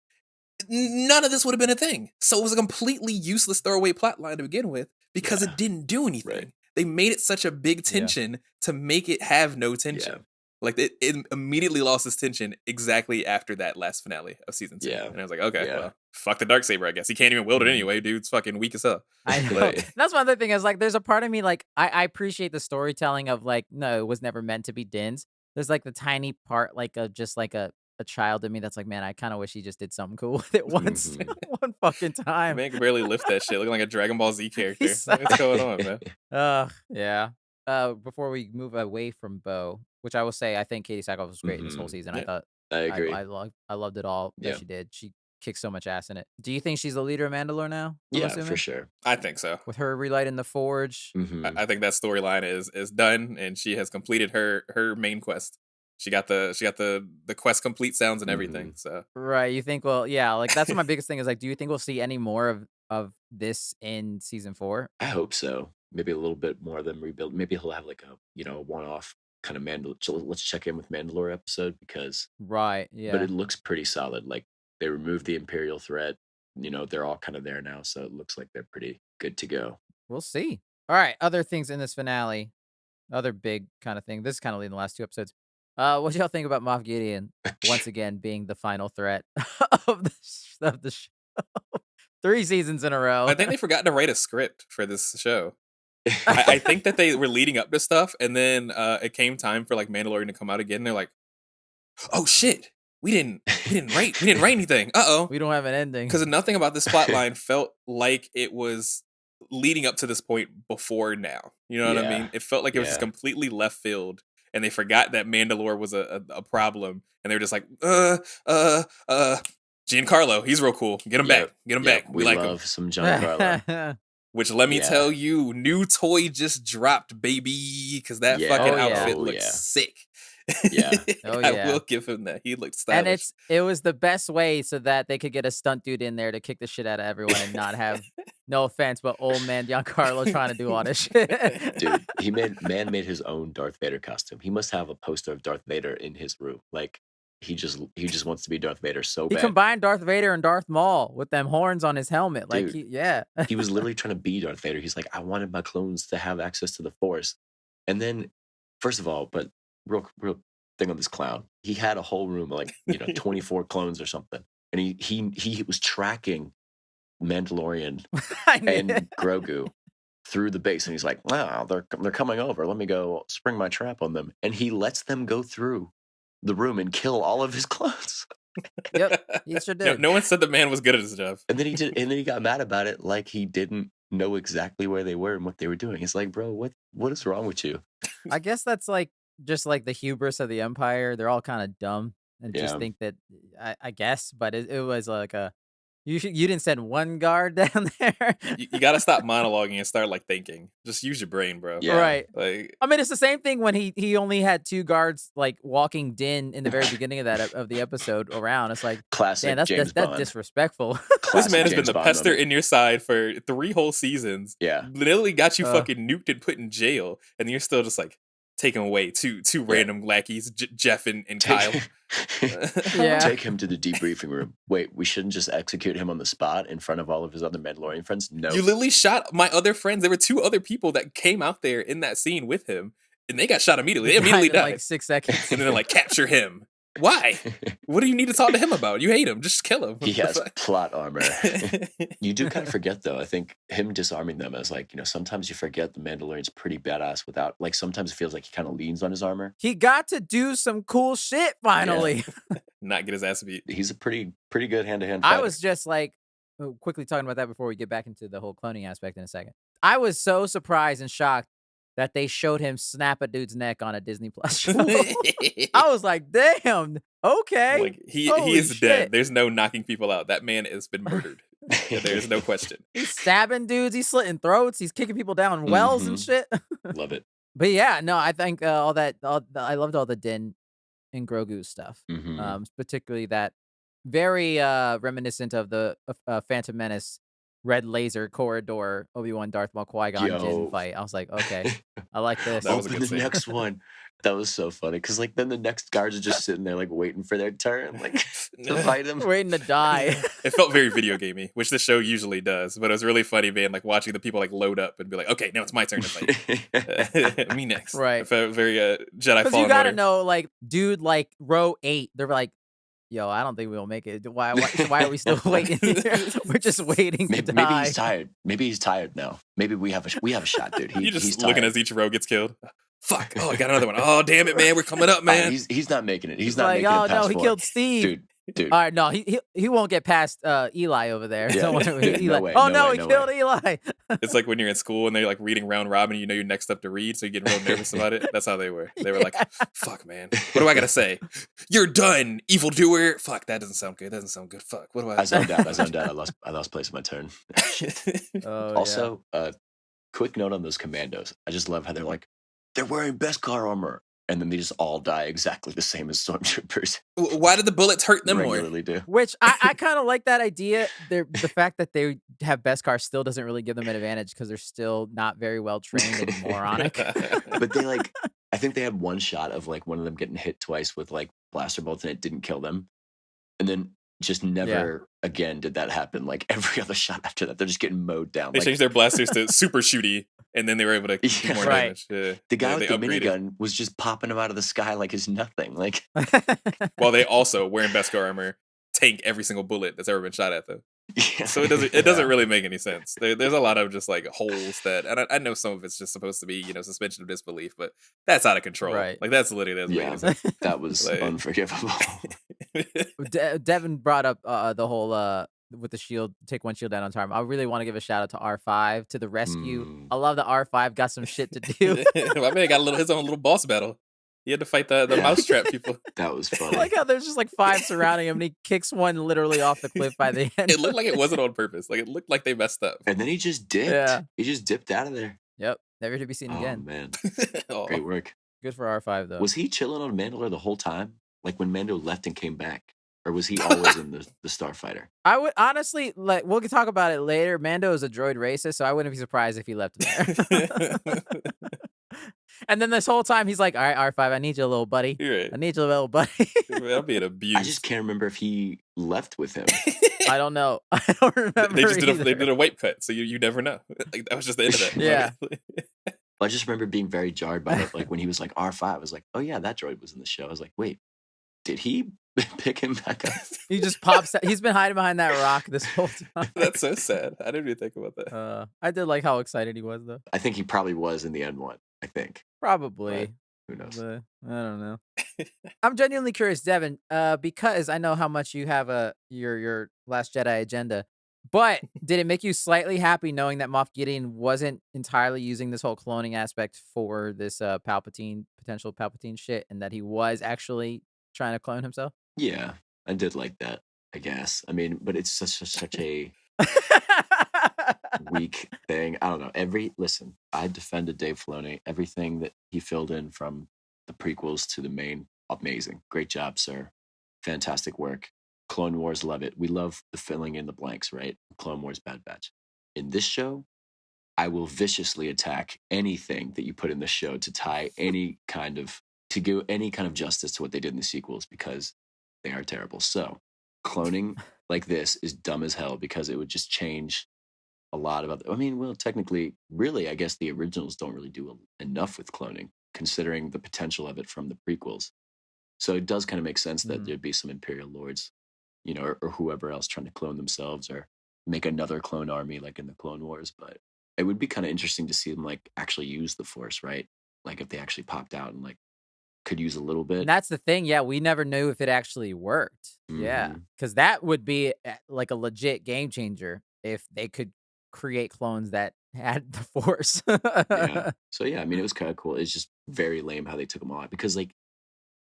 [SPEAKER 2] none of this would have been a thing. So it was a completely useless throwaway plot line to begin with because it didn't do anything.
[SPEAKER 3] Right.
[SPEAKER 2] They made it such a big tension to make it have no tension.
[SPEAKER 3] Yeah.
[SPEAKER 2] Like it immediately lost its tension exactly after that last finale of season 2.
[SPEAKER 3] Yeah.
[SPEAKER 2] And I was like, okay, well, fuck the darksaber, I guess. He can't even wield it anyway, dude's fucking weak as hell.
[SPEAKER 1] I know.
[SPEAKER 3] Right.
[SPEAKER 1] That's one other thing is like there's a part of me like I appreciate the storytelling of like, no, it was never meant to be Din's. There's like the tiny part like of just like a child in me that's like, man, I kind of wish he just did something cool with it once, one fucking time.
[SPEAKER 2] Man can barely lift that shit, looking like a Dragon Ball Z character.
[SPEAKER 1] He's
[SPEAKER 2] What's going on, man?
[SPEAKER 1] Yeah. Before we move away from Bo, which I will say, I think Katie Sackhoff was great in this whole season.
[SPEAKER 2] Yeah.
[SPEAKER 1] I thought
[SPEAKER 3] I agree.
[SPEAKER 1] I loved it all that she did. She kicked so much ass in it. Do you think she's the leader of Mandalore now?
[SPEAKER 3] Yeah, for sure.
[SPEAKER 2] I think so.
[SPEAKER 1] With her relighting the forge.
[SPEAKER 2] I think that storyline is done, and she has completed her main quest. She got the quest complete sounds and everything. So
[SPEAKER 1] right, you think? Well, yeah, like that's my biggest thing is like, do you think we'll see any more of this in season 4?
[SPEAKER 3] I hope so. Maybe a little bit more of them rebuild. Maybe he'll have like a one-off kind of let's check in with Mandalore episode because
[SPEAKER 1] right, yeah.
[SPEAKER 3] But it looks pretty solid. Like They removed the Imperial threat. They're all kind of there now, so it looks like they're pretty good to go.
[SPEAKER 1] We'll see. All right, other things in this finale, other big kind of thing. This is kind of leading the last 2 episodes. What y'all think about Moff Gideon once again being the final threat of the show? 3 seasons in a row.
[SPEAKER 2] I think they forgot to write a script for this show. I think that they were leading up to stuff, and then it came time for like Mandalorian to come out again. And they're like, "Oh shit, we didn't write anything.
[SPEAKER 1] We don't have an ending."
[SPEAKER 2] Because nothing about this plot line felt like it was leading up to this point before now. You know what I mean? It felt like it was just completely left field, and they forgot that Mandalore was a problem, and they were just like, Giancarlo, he's real cool. Get him back.
[SPEAKER 3] We like love some Giancarlo.
[SPEAKER 2] Which, let me tell you, new toy just dropped, baby, because that fucking outfit looks sick.
[SPEAKER 3] Yeah.
[SPEAKER 2] I will give him that. He looked stylish.
[SPEAKER 1] And it was the best way so that they could get a stunt dude in there to kick the shit out of everyone and not have, no offense, but old man Giancarlo trying to do all this shit.
[SPEAKER 3] Dude, he made his own Darth Vader costume. He must have a poster of Darth Vader in his room. Like, he just wants to be Darth Vader so bad.
[SPEAKER 1] He combined Darth Vader and Darth Maul with them horns on his helmet. Like,
[SPEAKER 3] Dude,
[SPEAKER 1] he
[SPEAKER 3] was literally trying to be Darth Vader. He's like, I wanted my clones to have access to the Force. And then, first of all, but real thing on this clown, he had a whole room of like 24 clones or something, and he was tracking Mandalorian and Grogu through the base, and he's like, wow, they're coming over. Let me go spring my trap on them, and he lets them go through the room and kill all of his clones.
[SPEAKER 1] Yep, he sure did.
[SPEAKER 2] No one said the man was good at his job.
[SPEAKER 3] And then he got mad about it, like he didn't know exactly where they were and what they were doing. It's like, bro, what is wrong with you?
[SPEAKER 1] I guess that's like just like the hubris of the Empire. They're all kind of dumb and just think that, I guess, but it was like you didn't send one guard down there.
[SPEAKER 2] You got to stop monologuing and start like thinking. Just use your brain, bro.
[SPEAKER 1] Yeah. Right.
[SPEAKER 2] Like,
[SPEAKER 1] I mean, it's the same thing when he only had 2 guards like walking Din in the very beginning of the episode around. It's like,
[SPEAKER 3] classic.
[SPEAKER 1] Man,
[SPEAKER 3] James
[SPEAKER 1] that's
[SPEAKER 3] Bond.
[SPEAKER 1] disrespectful.
[SPEAKER 2] This man has been the pester in your side for 3 whole seasons.
[SPEAKER 3] Yeah,
[SPEAKER 2] literally got you fucking nuked and put in jail, and you're still just like taking away two random lackeys, Jeff and Kyle.
[SPEAKER 3] Take him to the debriefing room. Wait, we shouldn't just execute him on the spot in front of all of his other Mandalorian friends? No.
[SPEAKER 2] You literally shot my other friends. There were 2 other people that came out there in that scene with him, and they got shot immediately. They immediately died.
[SPEAKER 1] Like 6 seconds.
[SPEAKER 2] And then they're like, capture him. Why? What do you need to talk to him about? You hate him. Just kill him.
[SPEAKER 3] He has plot armor. You do kind of forget, though. I think him disarming them is like, sometimes you forget the Mandalorian's pretty badass without, like, sometimes it feels like he kind of leans on his armor.
[SPEAKER 1] He got to do some cool shit finally.
[SPEAKER 2] Yeah. Not get his ass beat.
[SPEAKER 3] He's a pretty good hand-to-hand fighter.
[SPEAKER 1] I was just like, quickly talking about that before we get back into the whole cloning aspect in a second. I was so surprised and shocked that they showed him snap a dude's neck on a Disney Plus show. I was like, damn, okay.
[SPEAKER 2] Like, he is dead. There's no knocking people out. That man has been murdered. There's no question.
[SPEAKER 1] He's stabbing dudes. He's slitting throats. He's kicking people down wells and shit.
[SPEAKER 3] Love it.
[SPEAKER 1] But yeah, no, I think I loved all the Din and Grogu stuff. Particularly that very reminiscent of the Phantom Menace red laser corridor Obi-Wan Darth Maul Qui-Gon Jinn fight. I was like, okay, I like this.
[SPEAKER 3] Open the next one. That was so funny because like then the next guards are just sitting there like waiting for their turn, like to fight him,
[SPEAKER 1] waiting to die.
[SPEAKER 2] It felt very video gamey, which the show usually does. But it was really funny, man. Like watching the people like load up and be like, okay, now it's my turn to fight. Me next.
[SPEAKER 1] Right.
[SPEAKER 2] It felt very Jedi Fallen
[SPEAKER 1] Because you gotta
[SPEAKER 2] Order.
[SPEAKER 1] know, like, dude, like row 8, they're like, yo, I don't think we'll make it. Why are we still waiting here? We're just waiting to die.
[SPEAKER 3] Maybe he's tired. Maybe he's tired now. Maybe we have a shot, dude.
[SPEAKER 2] You're just
[SPEAKER 3] he's
[SPEAKER 2] looking
[SPEAKER 3] tired.
[SPEAKER 2] as each row gets killed. Fuck. Oh, I got another one. Oh, damn it, man. We're coming up, man.
[SPEAKER 3] He's not making it. He's not
[SPEAKER 1] like,
[SPEAKER 3] making it past
[SPEAKER 1] no, he
[SPEAKER 3] 4.
[SPEAKER 1] killed Steve.
[SPEAKER 3] Dude.
[SPEAKER 1] All right, no, he won't get past Eli over there.
[SPEAKER 3] Yeah.
[SPEAKER 1] Don't worry. Eli.
[SPEAKER 3] No way,
[SPEAKER 1] oh,
[SPEAKER 3] no
[SPEAKER 1] no,
[SPEAKER 3] way,
[SPEAKER 1] he
[SPEAKER 3] no
[SPEAKER 1] killed
[SPEAKER 3] way.
[SPEAKER 1] Eli.
[SPEAKER 2] It's like when you're in school and they're like reading round robin, you know you're next up to read, so you're getting real nervous about it. That's how they were. They were like, fuck, man. What do I gotta say? You're done, evildoer. Fuck, that doesn't sound good. That doesn't sound good. Fuck. What do I
[SPEAKER 3] zoned out. I lost place of my turn. Also, quick note on those commandos. I just love how they're wearing Beskar armor. And then they just all die exactly the same as stormtroopers.
[SPEAKER 2] Why did the bullets hurt them more?
[SPEAKER 3] Do.
[SPEAKER 1] Which I kind of like that idea. The fact that they have Beskar still doesn't really give them an advantage because they're still not very well trained and moronic.
[SPEAKER 3] But they I think they had one shot of like one of them getting hit twice with like blaster bolts and it didn't kill them. And then just never again did that happen. Like every other shot after that, they're just getting mowed down.
[SPEAKER 2] They changed their blasters to super shooty, and then they were able to do more damage.
[SPEAKER 3] The guy with the minigun was just popping them out of the sky like it's nothing. Like,
[SPEAKER 2] while they also, wearing Beskar armor, tank every single bullet that's ever been shot at them. So it doesn't really make any sense. There's a lot of just like holes that, and I know some of it's just supposed to be, you know, suspension of disbelief, but that's out of control. Right. Like that's literally
[SPEAKER 3] that was like, unforgivable.
[SPEAKER 1] Devin brought up the whole with the shield, take one shield down on time. I really want to give a shout out to R5 to the rescue. I love that R5 got some shit to do.
[SPEAKER 2] My man got his own little boss battle. He had to fight the mousetrap people.
[SPEAKER 3] That was funny.
[SPEAKER 1] I like how there's just like 5 surrounding him, and he kicks one literally off the cliff by the end.
[SPEAKER 2] It looked like it wasn't on purpose. Like it looked like they messed up.
[SPEAKER 3] And then he just dipped. Yeah. He just dipped out of there.
[SPEAKER 1] Yep. Never to be seen again.
[SPEAKER 3] Oh, man. Great work.
[SPEAKER 1] Good for R5, though.
[SPEAKER 3] Was he chilling on Mandalore the whole time? Like when Mando left and came back? Or was he always in the Starfighter?
[SPEAKER 1] I would honestly, like, we'll talk about it later. Mando is a droid racist, so I wouldn't be surprised if he left him there. And then this whole time, he's like, all right, R5, I need you, little buddy.
[SPEAKER 2] Right.
[SPEAKER 1] I need you, little buddy.
[SPEAKER 2] That'll be an abuse.
[SPEAKER 3] I just can't remember if he left with him.
[SPEAKER 1] I don't know. I don't remember.
[SPEAKER 2] They did a wipe cut, so you never know. Like that was just the end of that.
[SPEAKER 1] Yeah.
[SPEAKER 3] I just remember being very jarred by that. Like when he was like R5, I was like, oh yeah, that droid was in the show. I was like, wait, did he pick him back up?
[SPEAKER 1] He just pops out. He's been hiding behind that rock this whole time.
[SPEAKER 2] That's so sad. I didn't even think about that.
[SPEAKER 1] I did like how excited he was, though.
[SPEAKER 3] I think he probably was in the end one. I think.
[SPEAKER 1] Probably.
[SPEAKER 3] But who knows?
[SPEAKER 1] But I don't know. I'm genuinely curious, Devin, because I know how much you have your Last Jedi agenda. But did it make you slightly happy knowing that Moff Gideon wasn't entirely using this whole cloning aspect for this potential Palpatine shit, and that he was actually trying to clone himself?
[SPEAKER 3] Yeah, I did like that, I guess. I mean, but it's such a weak thing. I don't know. Listen, I defended Dave Filoni. Everything that he filled in from the prequels to the main, amazing. Great job, sir. Fantastic work. Clone Wars, love it. We love the filling in the blanks, right? Clone Wars, Bad Batch. In this show, I will viciously attack anything that you put in the show to give any kind of justice to what they did in the sequels, because they are terrible. So cloning like this is dumb as hell, because it would just change a lot about technically, really, I guess the originals don't really do enough with cloning, considering the potential of it from the prequels. So it does kind of make sense that there'd be some Imperial Lords, you know, or whoever else trying to clone themselves or make another clone army like in the Clone Wars. But it would be kind of interesting to see them like actually use the Force, right? Like if they actually popped out and like could use a little bit.
[SPEAKER 1] And that's the thing. Yeah, we never knew if it actually worked. Yeah, because that would be like a legit game changer if they could create clones that had the Force.
[SPEAKER 3] Yeah. So yeah, I mean, it was kind of cool. It's just very lame how they took them all out, because like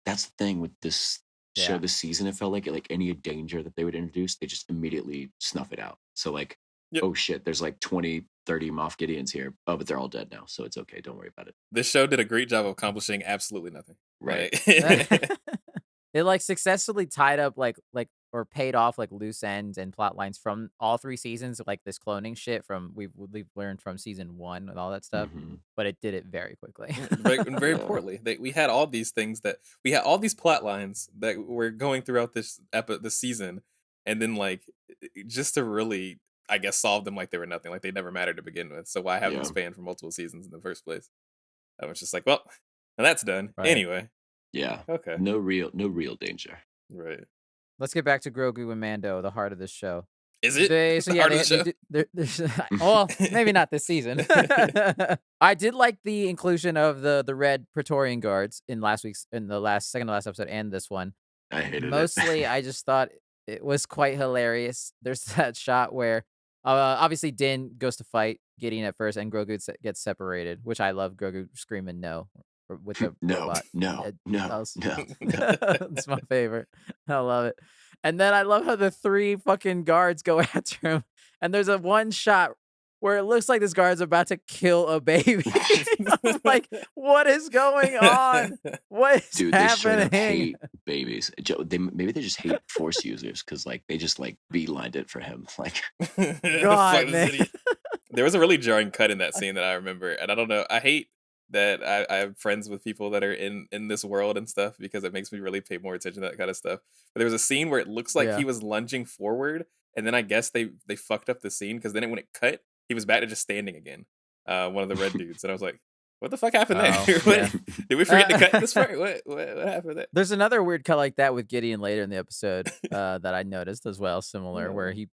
[SPEAKER 3] that's the thing with this show this season. It felt like any danger that they would introduce, they just immediately snuff it out. So like, oh shit, there's like 20, 30 Moff Gideons here. Oh, but they're all dead now, so it's okay. Don't worry about it.
[SPEAKER 2] This show did a great job of accomplishing absolutely nothing.
[SPEAKER 3] Right.
[SPEAKER 1] It like successfully tied up or paid off like loose ends and plot lines from all 3 seasons of like this cloning shit from we've learned from season 1 and all that stuff. But it did it very quickly.
[SPEAKER 2] Very poorly. We had all these things we had all these plot lines that were going throughout this season, and then like just to really, I guess, solve them like they were nothing, like they never mattered to begin with. So why have them spanned for multiple seasons in the first place? I was just like, well, and that's done anyway.
[SPEAKER 3] Yeah.
[SPEAKER 2] Okay.
[SPEAKER 3] No real danger.
[SPEAKER 2] Right.
[SPEAKER 1] Let's get back to Grogu and Mando, the heart of this show.
[SPEAKER 2] Is it the heart of the show?
[SPEAKER 1] Well, maybe not this season. I did like the inclusion of the red Praetorian guards in second to last episode and this one.
[SPEAKER 3] I hated it.
[SPEAKER 1] Mostly, I just thought it was quite hilarious. There's that shot where obviously Din goes to fight Gideon at first, and Grogu gets separated, which I love. Grogu screaming no with the robot.
[SPEAKER 3] No.
[SPEAKER 1] It's my favorite. I love it. And then I love how the 3 fucking guards go after him, and there's one shot where it looks like this guard's about to kill a baby. I'm like, what is going on? What is happening?
[SPEAKER 3] They straight up hate babies. Maybe they just hate Force users, because like they just like beelined it for him. Like,
[SPEAKER 1] God, man.
[SPEAKER 2] There was a really jarring cut in that scene that I remember, and I don't know. I hate that I have friends with people that are in this world and stuff because it makes me really pay more attention to that kind of stuff. But there was a scene where it looks like he was lunging forward, and then I guess they fucked up the scene because then when it cut, he was back to just standing again. One of the red dudes, and I was like, "What the fuck happened there? Did we forget to cut this part? What happened there?"
[SPEAKER 1] There's another weird cut like that with Gideon later in the episode that I noticed as well, similar, where he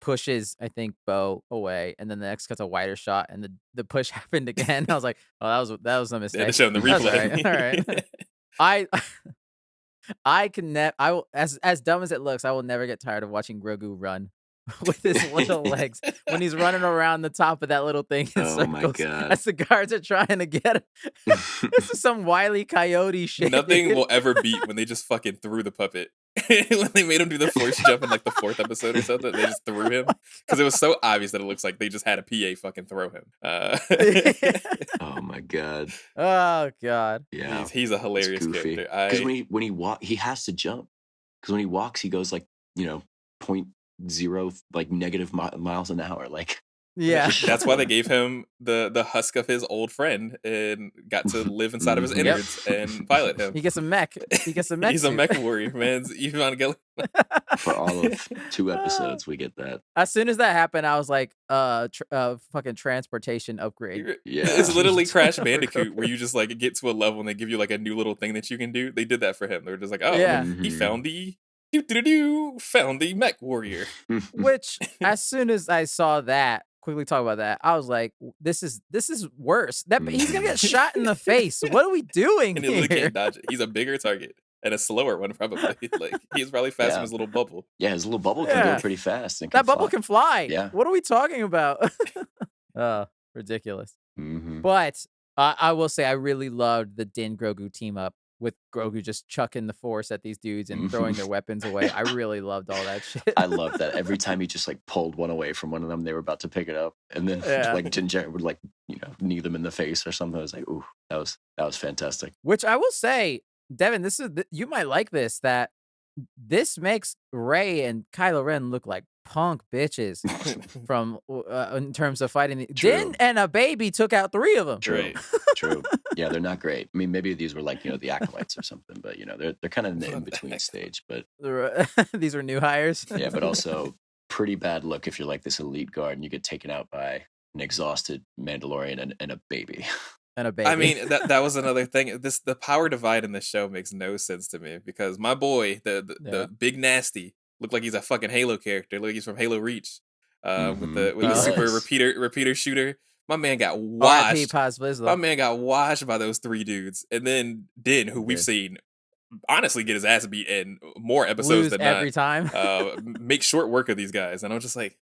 [SPEAKER 1] pushes, I think, Bo away, and then the next cut's a wider shot, and the push happened again. I was like, "Oh, that was a mistake."
[SPEAKER 2] They showed the replay.
[SPEAKER 1] All right. I can never. I will, as dumb as it looks, I will never get tired of watching Grogu run with his little legs when he's running around the top of that little thing in circles
[SPEAKER 3] my God.
[SPEAKER 1] as the guards are trying to get him. This is some Wile E. Coyote shit.
[SPEAKER 2] Nothing will ever beat when they just fucking threw the puppet. When they made him do the force jump in like the 4th episode or something, they just threw him because it was so obvious that it looks like they just had a PA fucking throw him.
[SPEAKER 3] Oh my God.
[SPEAKER 1] Oh God.
[SPEAKER 2] Yeah, he's a hilarious character.
[SPEAKER 3] Because when he walk, he has to jump. Because when he walks, he goes like 0.0 like negative miles an hour. Like
[SPEAKER 1] yeah,
[SPEAKER 2] that's why they gave him the husk of his old friend and got to live inside of his innards and pilot him.
[SPEAKER 1] He gets a mech. He's a
[SPEAKER 2] suit. Mech warrior, man.
[SPEAKER 3] For all of 2 episodes, we get that.
[SPEAKER 1] As soon as that happened, I was like, fucking transportation upgrade.
[SPEAKER 2] Yeah, it's literally Crash Bandicoot where you just like get to a level and they give you like a new little thing that you can do. They did that for him. They were just like, oh, yeah. He found the mech warrior.
[SPEAKER 1] Which, as soon as I saw that, quickly talk about that, I was like, this is worse. That he's gonna get shot in the face. What are we doing
[SPEAKER 2] And he literally
[SPEAKER 1] here?
[SPEAKER 2] can't dodge it. He's a bigger target and a slower one, probably. Like he's probably faster than his little bubble.
[SPEAKER 3] Yeah, his little bubble can go pretty fast. And
[SPEAKER 1] that bubble can fly.
[SPEAKER 3] Yeah.
[SPEAKER 1] What are we talking about? Ridiculous. But I will say I really loved the Din Grogu team up with Grogu just chucking the force at these dudes and throwing their weapons away. I really loved all that shit.
[SPEAKER 3] I loved that. Every time he just like pulled one away from one of them, they were about to pick it up, and then like Din Djarin would like knee them in the face or something. I was like, ooh, that was fantastic.
[SPEAKER 1] Which I will say, Devin, you might like this, that this makes Rey and Kylo Ren look like punk bitches from in terms of fighting. Din and a baby took out 3 of them.
[SPEAKER 3] True. Yeah, they're not great. I mean, maybe these were like the acolytes or something, but they're kind of in the in between stage. But
[SPEAKER 1] these were new hires.
[SPEAKER 3] Yeah, but also pretty bad look if you're like this elite guard and you get taken out by an exhausted Mandalorian and a baby.
[SPEAKER 1] And a baby.
[SPEAKER 2] I mean, that was another thing. The power divide in this show makes no sense to me because my boy, the big nasty, looked like he's a fucking Halo character. Look like he's from Halo Reach, with the super repeater shooter. My man got washed. My man got washed by those 3 dudes, and then Din, who we've seen honestly get his ass beat in more episodes than
[SPEAKER 1] every time.
[SPEAKER 2] Make short work of these guys, and I'm just like,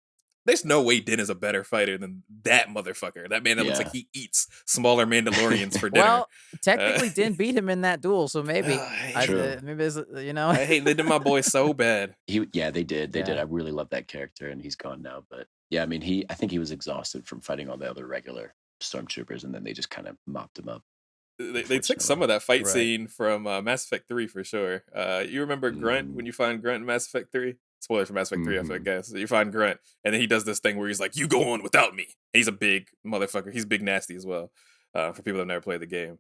[SPEAKER 2] there's no way Din is a better fighter than that motherfucker. That man that looks like he eats smaller Mandalorians for dinner.
[SPEAKER 1] Well, technically, Din beat him in that duel, so maybe. Maybe it's,
[SPEAKER 2] I hate they did my boy so bad.
[SPEAKER 3] They did. I really love that character, and he's gone now. But yeah, I mean, I think he was exhausted from fighting all the other regular stormtroopers, and then they just kind of mopped him up.
[SPEAKER 2] They took some of that fight scene from Mass Effect 3 for sure. You remember Grunt when you find Grunt in Mass Effect 3? Spoiler for Mass Effect 3, I guess. You find Grunt, and then he does this thing where he's like, you go on without me. And he's a big motherfucker. He's big nasty as well, for people that have never played the game.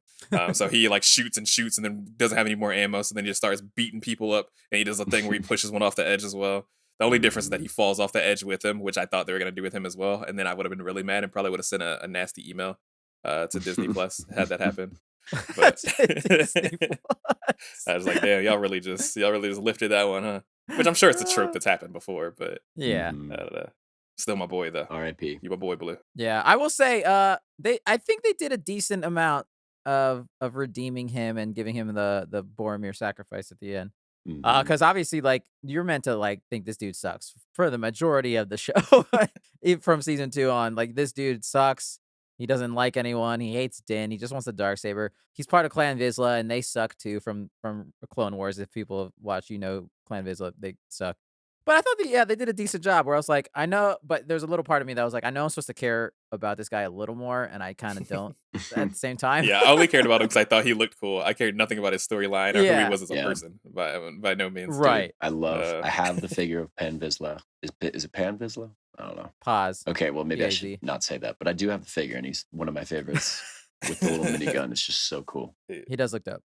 [SPEAKER 2] So he like shoots and then doesn't have any more ammo, so then he just starts beating people up, and he does a thing where he pushes one off the edge as well. The only difference is that he falls off the edge with him, which I thought they were going to do with him as well, and then I would have been really mad and probably would have sent a nasty email to Disney Plus had that happen. But I was like, damn, y'all really just lifted that one, huh? Which I'm sure it's a trope that's happened before, but
[SPEAKER 1] yeah,
[SPEAKER 2] I don't know. Still my boy though.
[SPEAKER 3] R.I.P.
[SPEAKER 2] You my boy Blue.
[SPEAKER 1] Yeah, I will say, I think they did a decent amount of redeeming him and giving him the Boromir sacrifice at the end. Because obviously, like, you're meant to like think this dude sucks for the majority of the show, from season 2 on. Like, this dude sucks. He doesn't like anyone. He hates Din. He just wants the Darksaber. He's part of Clan Vizsla, and they suck too from Clone Wars. If people have watched, Clan Vizsla, they suck. But I thought they did a decent job. Where I was like, I know, but there's a little part of me that was like, I know I'm supposed to care about this guy a little more, and I kind of don't at the same time.
[SPEAKER 2] Yeah, I only cared about him because I thought he looked cool. I cared nothing about his storyline or who he was as a person. By no means.
[SPEAKER 1] Right.
[SPEAKER 3] Dude, I have the figure of Pan Vizsla. Is it Pan Vizsla? I don't know.
[SPEAKER 1] Pause.
[SPEAKER 3] Okay, well, maybe I should not say that, but I do have the figure, and he's one of my favorites. with the little minigun. It's just so cool.
[SPEAKER 1] He does look dope.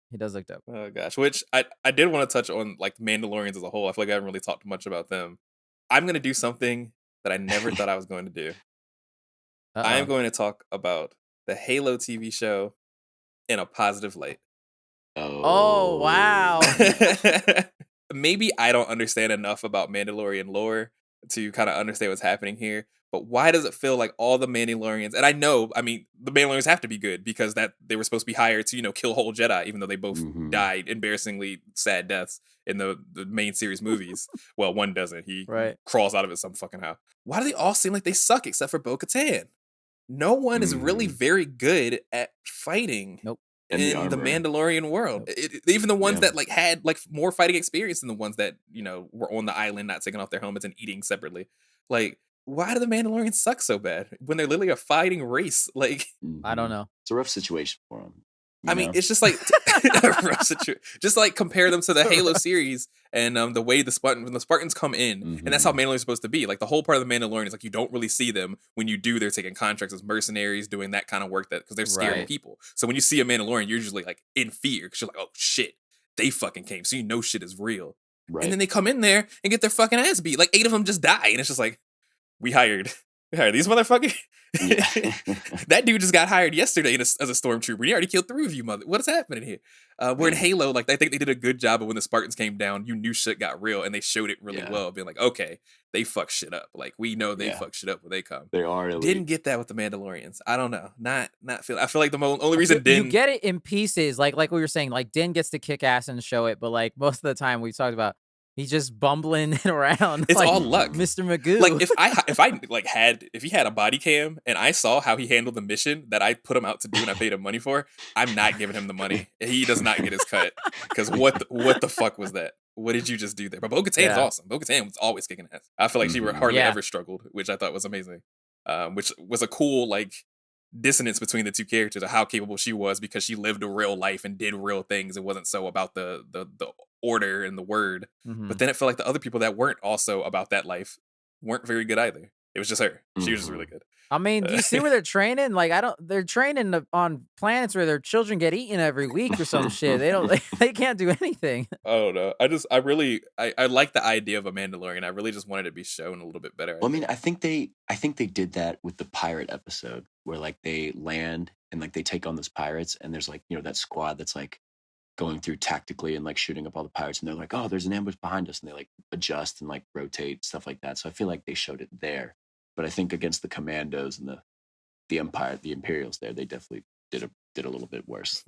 [SPEAKER 2] Oh gosh, which I did want to touch on, like, Mandalorians as a whole. I feel like I haven't really talked much about them. I'm gonna do something that I never thought I was going to do. I am
[SPEAKER 1] Uh-oh.
[SPEAKER 2] going to talk about the Halo TV show in a positive light.
[SPEAKER 1] Oh, wow.
[SPEAKER 2] Maybe I don't understand enough about Mandalorian lore to kind of understand what's happening here, but why does it feel like all the Mandalorians, and I know, I mean, the Mandalorians have to be good because that they were supposed to be hired to, kill whole Jedi, even though they both died embarrassingly sad deaths in the main series movies. Well, one doesn't. He
[SPEAKER 1] Right.
[SPEAKER 2] crawls out of it some fucking how. Why do they all seem like they suck except for Bo-Katan? No one is really very good at fighting.
[SPEAKER 1] Nope.
[SPEAKER 2] In the Mandalorian world. Even the ones that like had like more fighting experience than the ones that, were on the island not taking off their helmets and eating separately. Like, why do the Mandalorians suck so bad when they're literally a fighting race? Like,
[SPEAKER 1] I don't know.
[SPEAKER 3] It's a rough situation for them.
[SPEAKER 2] I mean, it's just like just like compare them to the Halo series and the way when the Spartans come in, and that's how Mandalorian is supposed to be. Like the whole part of the Mandalorian is like you don't really see them. When you do, they're taking contracts as mercenaries, doing that kind of work because they're scaring people. So when you see a Mandalorian, you're usually like in fear because you're like, oh shit, they fucking came. So shit is real. Right. And then they come in there and get their fucking ass beat. Like 8 of them just die, and it's just like we hired these motherfuckers. Yeah. That dude just got hired yesterday as a stormtrooper. He already killed 3 of you, mother. What is happening here? We're in Halo. Like I think they did a good job of when the Spartans came down. You knew shit got real, and they showed it really well, being like, okay, they fuck shit up. Like we know they fuck shit up when they come.
[SPEAKER 3] They are elite.
[SPEAKER 2] Didn't get that with the Mandalorians. I don't know. Not feel. I feel like the only reason
[SPEAKER 1] you get it in pieces. Like we were saying, like Din gets to kick ass and show it, but like most of the time we talked about. He's just bumbling around.
[SPEAKER 2] It's
[SPEAKER 1] like
[SPEAKER 2] all luck,
[SPEAKER 1] Mr. Magoo.
[SPEAKER 2] Like if he had a body cam and I saw how he handled the mission that I put him out to do and I paid him money for, I'm not giving him the money. He does not get his cut because what the fuck was that? What did you just do there? But Bo-Katan is awesome. Bo-Katan was always kicking ass. I feel like she hardly ever struggled, which I thought was amazing. Which was a cool like dissonance between the two characters of how capable she was because she lived a real life and did real things. It wasn't so about the order and the word. But then it felt like the other people that weren't also about that life weren't very good either. It was just her. She was just really good.
[SPEAKER 1] I mean, do you see where they're training? Like, they're training on planets where their children get eaten every week or some shit. They can't do anything.
[SPEAKER 2] Oh no. I like the idea of a Mandalorian. I really just wanted it to be shown a little bit better.
[SPEAKER 3] Well, I mean, I think they did that with the pirate episode where like they land and like they take on those pirates and there's like, that squad that's like going through tactically and like shooting up all the pirates and they're like, oh, there's an ambush behind us, and they like adjust and like rotate, stuff like that. So I feel like they showed it there. But I think against the commandos and the Empire, the Imperials there, they definitely did a little bit worse.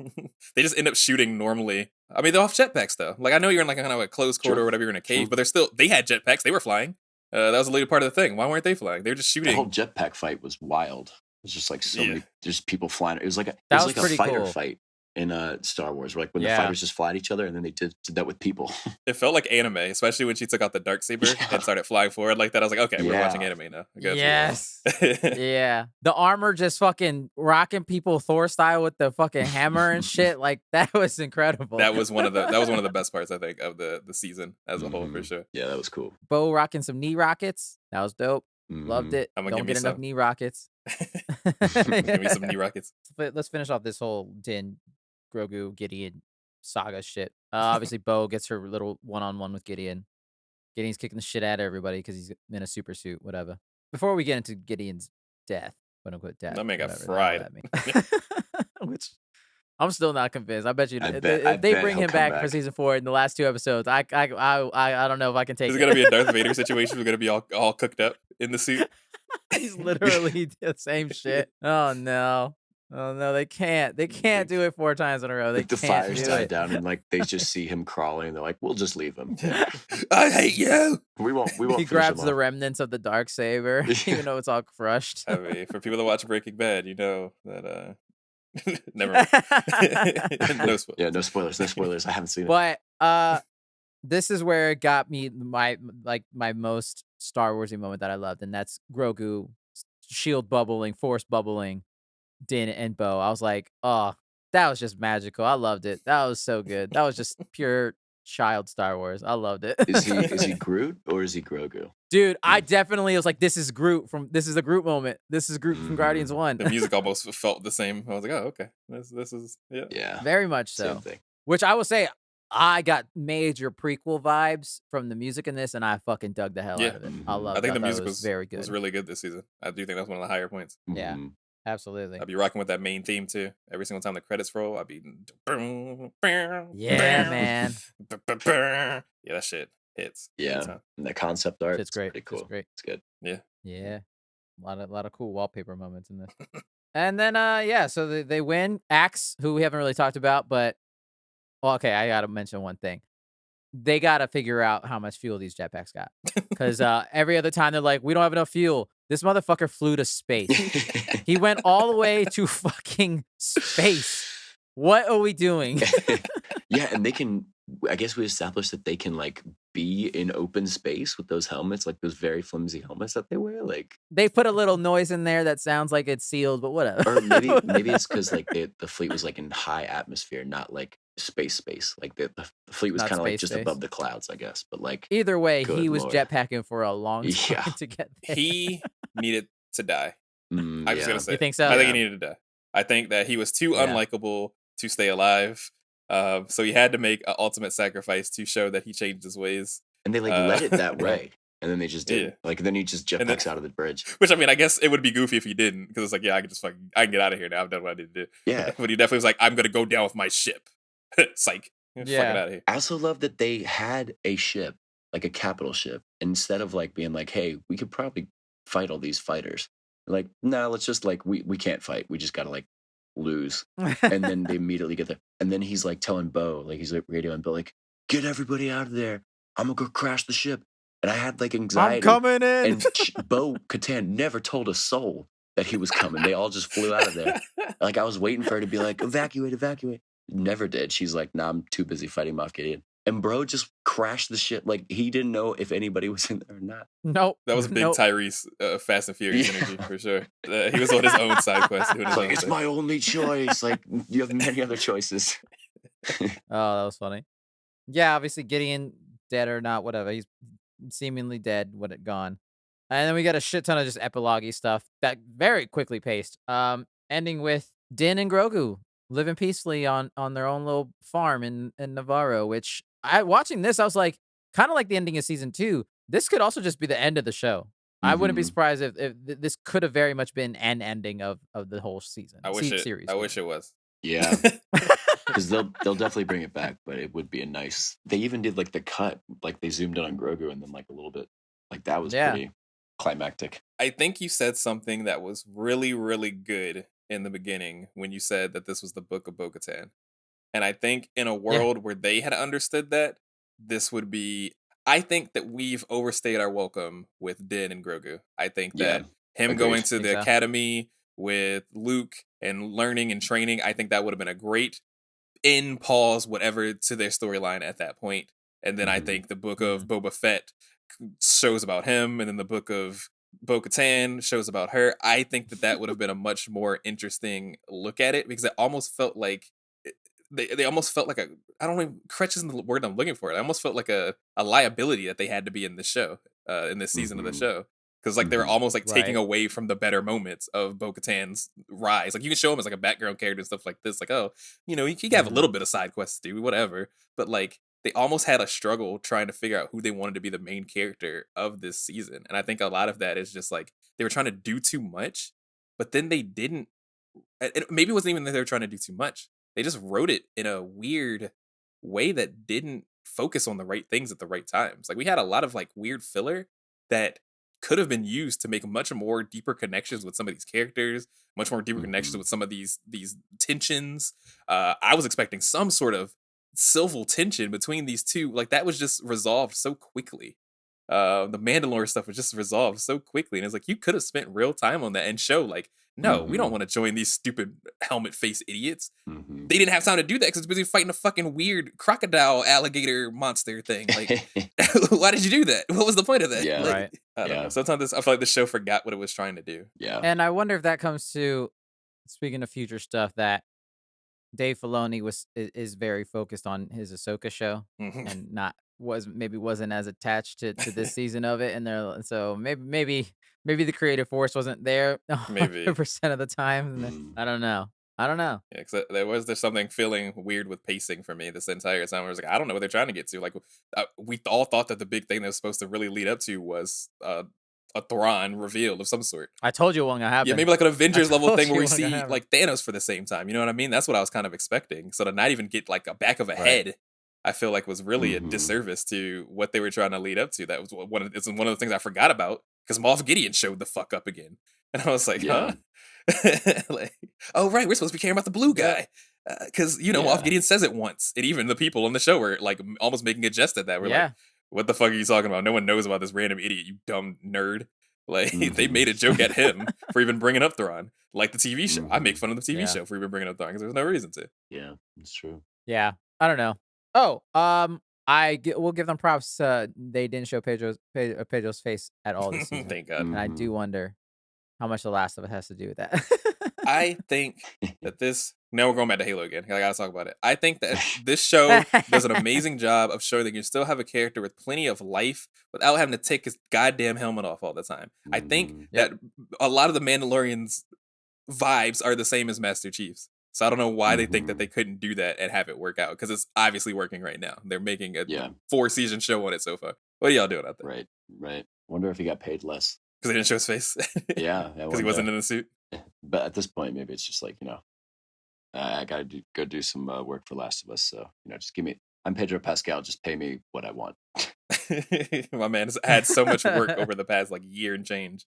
[SPEAKER 2] They just end up shooting normally. I mean, they're off jetpacks though. Like I know you're in like kind of a closed corridor or whatever, you're in a cave, but they had jetpacks, they were flying. That was a later part of the thing. Why weren't they flying? They were just shooting.
[SPEAKER 3] The whole jetpack fight was wild. It was just like so many, just people flying. It was like a
[SPEAKER 1] pretty
[SPEAKER 3] fighter
[SPEAKER 1] cool.
[SPEAKER 3] fight in Star Wars, where like when the fighters just fly at each other, and then they did that with people.
[SPEAKER 2] It felt like anime, especially when she took out the darksaber and started flying forward like that. I was like, okay, we're watching anime now.
[SPEAKER 1] Yes. Yeah. The armor just fucking rocking people Thor style with the fucking hammer and shit. Like that was incredible.
[SPEAKER 2] That was one of the best parts, I think, of the season as a whole for sure.
[SPEAKER 3] Yeah, that was cool.
[SPEAKER 1] Bo rocking some knee rockets. That was dope. Loved it. Don't get enough knee rockets.
[SPEAKER 2] Give me some knee rockets.
[SPEAKER 1] Let's finish off this whole Din, Grogu, Gideon saga shit. Obviously, Bo gets her little one-on-one with Gideon. Gideon's kicking the shit out of everybody because he's in a super suit, whatever. Before we get into Gideon's death, quote-unquote death.
[SPEAKER 2] That man got fried.
[SPEAKER 1] Which I'm still not convinced. I bet you if they bring him back for season 4 in the last 2 episodes, I don't know if I can take it.
[SPEAKER 2] Is it going to be a Darth Vader situation? We're going to be all cooked up in the suit?
[SPEAKER 1] He's literally the same shit. Oh no. Oh no, they can't. They can't do it 4 times in a row. They
[SPEAKER 3] like the
[SPEAKER 1] can't
[SPEAKER 3] fires
[SPEAKER 1] do
[SPEAKER 3] die
[SPEAKER 1] it.
[SPEAKER 3] down and like they just see him crawling and they're like, we'll just leave him.
[SPEAKER 2] I hate you.
[SPEAKER 3] We won't
[SPEAKER 1] He grabs the remnants of the Darksaber, even though it's all crushed.
[SPEAKER 2] I mean, for people that watch Breaking Bad, you know that never mind. No spoilers.
[SPEAKER 3] Yeah, no spoilers. No spoilers. I haven't seen it.
[SPEAKER 1] But this is where it got me my most Star Warsy moment that I loved, and that's Grogu shield bubbling, force bubbling, Din and Bo. I was like, oh, that was just magical. I loved it. That was so good. That was just pure child Star Wars. I loved it.
[SPEAKER 3] Is he Groot or is he Grogu?
[SPEAKER 1] Dude, I definitely was like, this is the Groot moment. This is Groot from Guardians 1.
[SPEAKER 2] The music almost felt the same. I was like, oh, okay. This is,
[SPEAKER 3] Yeah.
[SPEAKER 1] Very much so.
[SPEAKER 3] Same thing.
[SPEAKER 1] Which I will say, I got major prequel vibes from the music in this, and I fucking dug the hell out of it. I love.
[SPEAKER 2] I think the music
[SPEAKER 1] was very good.
[SPEAKER 2] Was really good this season. I do think that's one of the higher points.
[SPEAKER 1] Yeah, absolutely.
[SPEAKER 2] I'd be rocking with that main theme too. Every single time the credits roll, I'd be
[SPEAKER 1] man.
[SPEAKER 2] Yeah, that shit hits.
[SPEAKER 3] Yeah, and the concept art,
[SPEAKER 1] it's great.
[SPEAKER 3] Pretty cool.
[SPEAKER 1] It's great.
[SPEAKER 3] It's good.
[SPEAKER 1] Yeah. A lot of cool wallpaper moments in this. And then so they win. Axe, who we haven't really talked about, but okay, I gotta mention one thing. They gotta figure out how much fuel these jetpacks got. Because every other time they're like, we don't have enough fuel. This motherfucker flew to space. He went all the way to fucking space. What are we doing?
[SPEAKER 3] Yeah, and they can, I guess we established that they can like be in open space with those helmets, like those very flimsy helmets that they wear. Like
[SPEAKER 1] they put a little noise in there that sounds like it's sealed, but whatever.
[SPEAKER 3] Or maybe it's because like the fleet was like in high atmosphere, not like space. Like the fleet was kind of like just above the clouds, I guess. But like
[SPEAKER 1] either way, he was jetpacking for a long time to get there.
[SPEAKER 2] He needed to die. I'm just gonna say.
[SPEAKER 1] You think so?
[SPEAKER 2] I think he needed to die. I think that he was too unlikable to stay alive. So he had to make an ultimate sacrifice to show that he changed his ways.
[SPEAKER 3] And they like let it that way. And then they just did. Like then he just jetpacks out of the bridge.
[SPEAKER 2] Which I mean, I guess it would be goofy if he didn't, because it's like, I can get out of here now. I've done what I need to do.
[SPEAKER 3] Yeah.
[SPEAKER 2] But he definitely was like, I'm gonna go down with my ship. Psych. Fuck it out of here.
[SPEAKER 3] I also love that they had a ship, like a capital ship, instead of like being like, hey, we could probably fight all these fighters. Like, no, let's just like we can't fight. We just gotta like lose. And then they immediately get there. And then he's like telling Bo, like he's like radioing Bo, like, get everybody out of there. I'm gonna go crash the ship. And I had like anxiety.
[SPEAKER 1] I'm coming in.
[SPEAKER 3] And Bo Katan never told a soul that he was coming. They all just flew out of there. Like I was waiting for her to be like, evacuate. Never did. She's like, nah, I'm too busy fighting Moff Gideon. And bro just crashed the ship. Like he didn't know if anybody was in there or not.
[SPEAKER 1] Nope.
[SPEAKER 2] That was big Tyrese Fast and Furious energy for sure. He was on his own side quest. Doing his
[SPEAKER 3] like,
[SPEAKER 2] own
[SPEAKER 3] it's
[SPEAKER 2] thing.
[SPEAKER 3] my only choice. Like you have many other choices.
[SPEAKER 1] Oh, that was funny. Yeah, obviously Gideon, dead or not, whatever. He's seemingly dead, gone. And then we got a shit ton of just epilogue-y stuff that very quickly paced. Ending with Din and Grogu living peacefully on their own little farm in Navarro, which watching this, I was like, kind of like the ending of season 2. This could also just be the end of the show. I wouldn't be surprised if this could have very much been an ending of the whole season.
[SPEAKER 2] I wish it was.
[SPEAKER 3] Yeah. Because they'll definitely bring it back, but it would be a nice. They even did like the cut, like they zoomed in on Grogu and then like a little bit, like that was pretty climactic.
[SPEAKER 2] I think you said something that was really, really good in the beginning when you said that this was the book of Bo-Katan. And I think in a world where they had understood that, this would be. I think that we've overstayed our welcome with Din and Grogu. I think that him going to the academy with Luke and learning and training, I think that would have been a great in pause, whatever, to their storyline at that point. And then I think the book of Boba Fett shows about him, and then the book of Bo-Katan shows about her. I think that would have been a much more interesting look at it, because it almost felt like they almost felt like I don't know, crutch isn't the word I'm looking for. It almost felt like a liability that they had to be in the show, in this season of the show. Because like they were almost like taking away from the better moments of Bo-Katan's rise. Like you can show him as like a background character and stuff like this. Like, oh, you know, he can have a little bit of side quests to do, whatever. But like they almost had a struggle trying to figure out who they wanted to be the main character of this season. And I think a lot of that is just like they were trying to do too much, but then they didn't. Maybe it wasn't even that they were trying to do too much. They just wrote it in a weird way that didn't focus on the right things at the right times. Like we had a lot of like weird filler that could have been used to make much more deeper connections with some of these characters, much more deeper connections with some of these tensions. I was expecting some sort of civil tension between these two. Like that was just resolved so quickly. The Mandalorian stuff was just resolved so quickly. And it's like, you could have spent real time on that and show like, no, we don't want to join these stupid helmet face idiots. They didn't have time to do that because it's busy fighting a fucking weird crocodile alligator monster thing. Like, why did you do that? What was the point of that?
[SPEAKER 3] Yeah,
[SPEAKER 2] like, I don't know. Sometimes I feel like the show forgot what it was trying to do.
[SPEAKER 3] Yeah.
[SPEAKER 1] And I wonder if that comes to, speaking of future stuff, that Dave Filoni is very focused on his Ahsoka show and not wasn't as attached to this season of it, and so maybe the creative force wasn't there
[SPEAKER 2] Maybe.
[SPEAKER 1] 100% of the time. I don't know. I don't know.
[SPEAKER 2] Yeah, because there's something feeling weird with pacing for me this entire time. I was like, I don't know what they're trying to get to. Like, we all thought that the big thing that was supposed to really lead up to was a Thrawn reveal of some sort.
[SPEAKER 1] I told you it wasn't gonna happen.
[SPEAKER 2] Yeah, maybe like an Avengers level thing where we see like Thanos for the same time. You know what I mean? That's what I was kind of expecting. So to not even get like a back of a head, I feel like was really a disservice to what they were trying to lead up to. That was one of the things I forgot about because Moff Gideon showed the fuck up again, and I was like, huh? Like, oh right, we're supposed to be caring about the blue guy because Moff Gideon says it once, and even the people on the show were like almost making a jest at that. We're like, what the fuck are you talking about? No one knows about this random idiot, you dumb nerd. Like they made a joke at him for even bringing up Thrawn, like the TV show. I make fun of the TV show for even bringing up Thrawn because there's no reason to.
[SPEAKER 3] Yeah, it's true.
[SPEAKER 1] Yeah, I don't know. Oh, we'll give them props. They didn't show Pedro's face at all this season.
[SPEAKER 2] Thank God.
[SPEAKER 1] And I do wonder how much The Last of Us has to do with that.
[SPEAKER 2] I think that now we're going back to Halo again. I gotta talk about it. I think that this show does an amazing job of showing that you still have a character with plenty of life without having to take his goddamn helmet off all the time. I think that a lot of the Mandalorians vibes are the same as Master Chief's. So I don't know why they think that they couldn't do that and have it work out, because it's obviously working right now. They're making a 4-season show on it so far. What are y'all doing out there?
[SPEAKER 3] Right. Wonder if he got paid less.
[SPEAKER 2] Because they didn't show his face?
[SPEAKER 3] Yeah.
[SPEAKER 2] Because he wasn't in the suit?
[SPEAKER 3] But at this point, maybe it's just like, I gotta go do some work for Last of Us. So, just I'm Pedro Pascal, just pay me what I want.
[SPEAKER 2] My man has had so much work over the past year and change.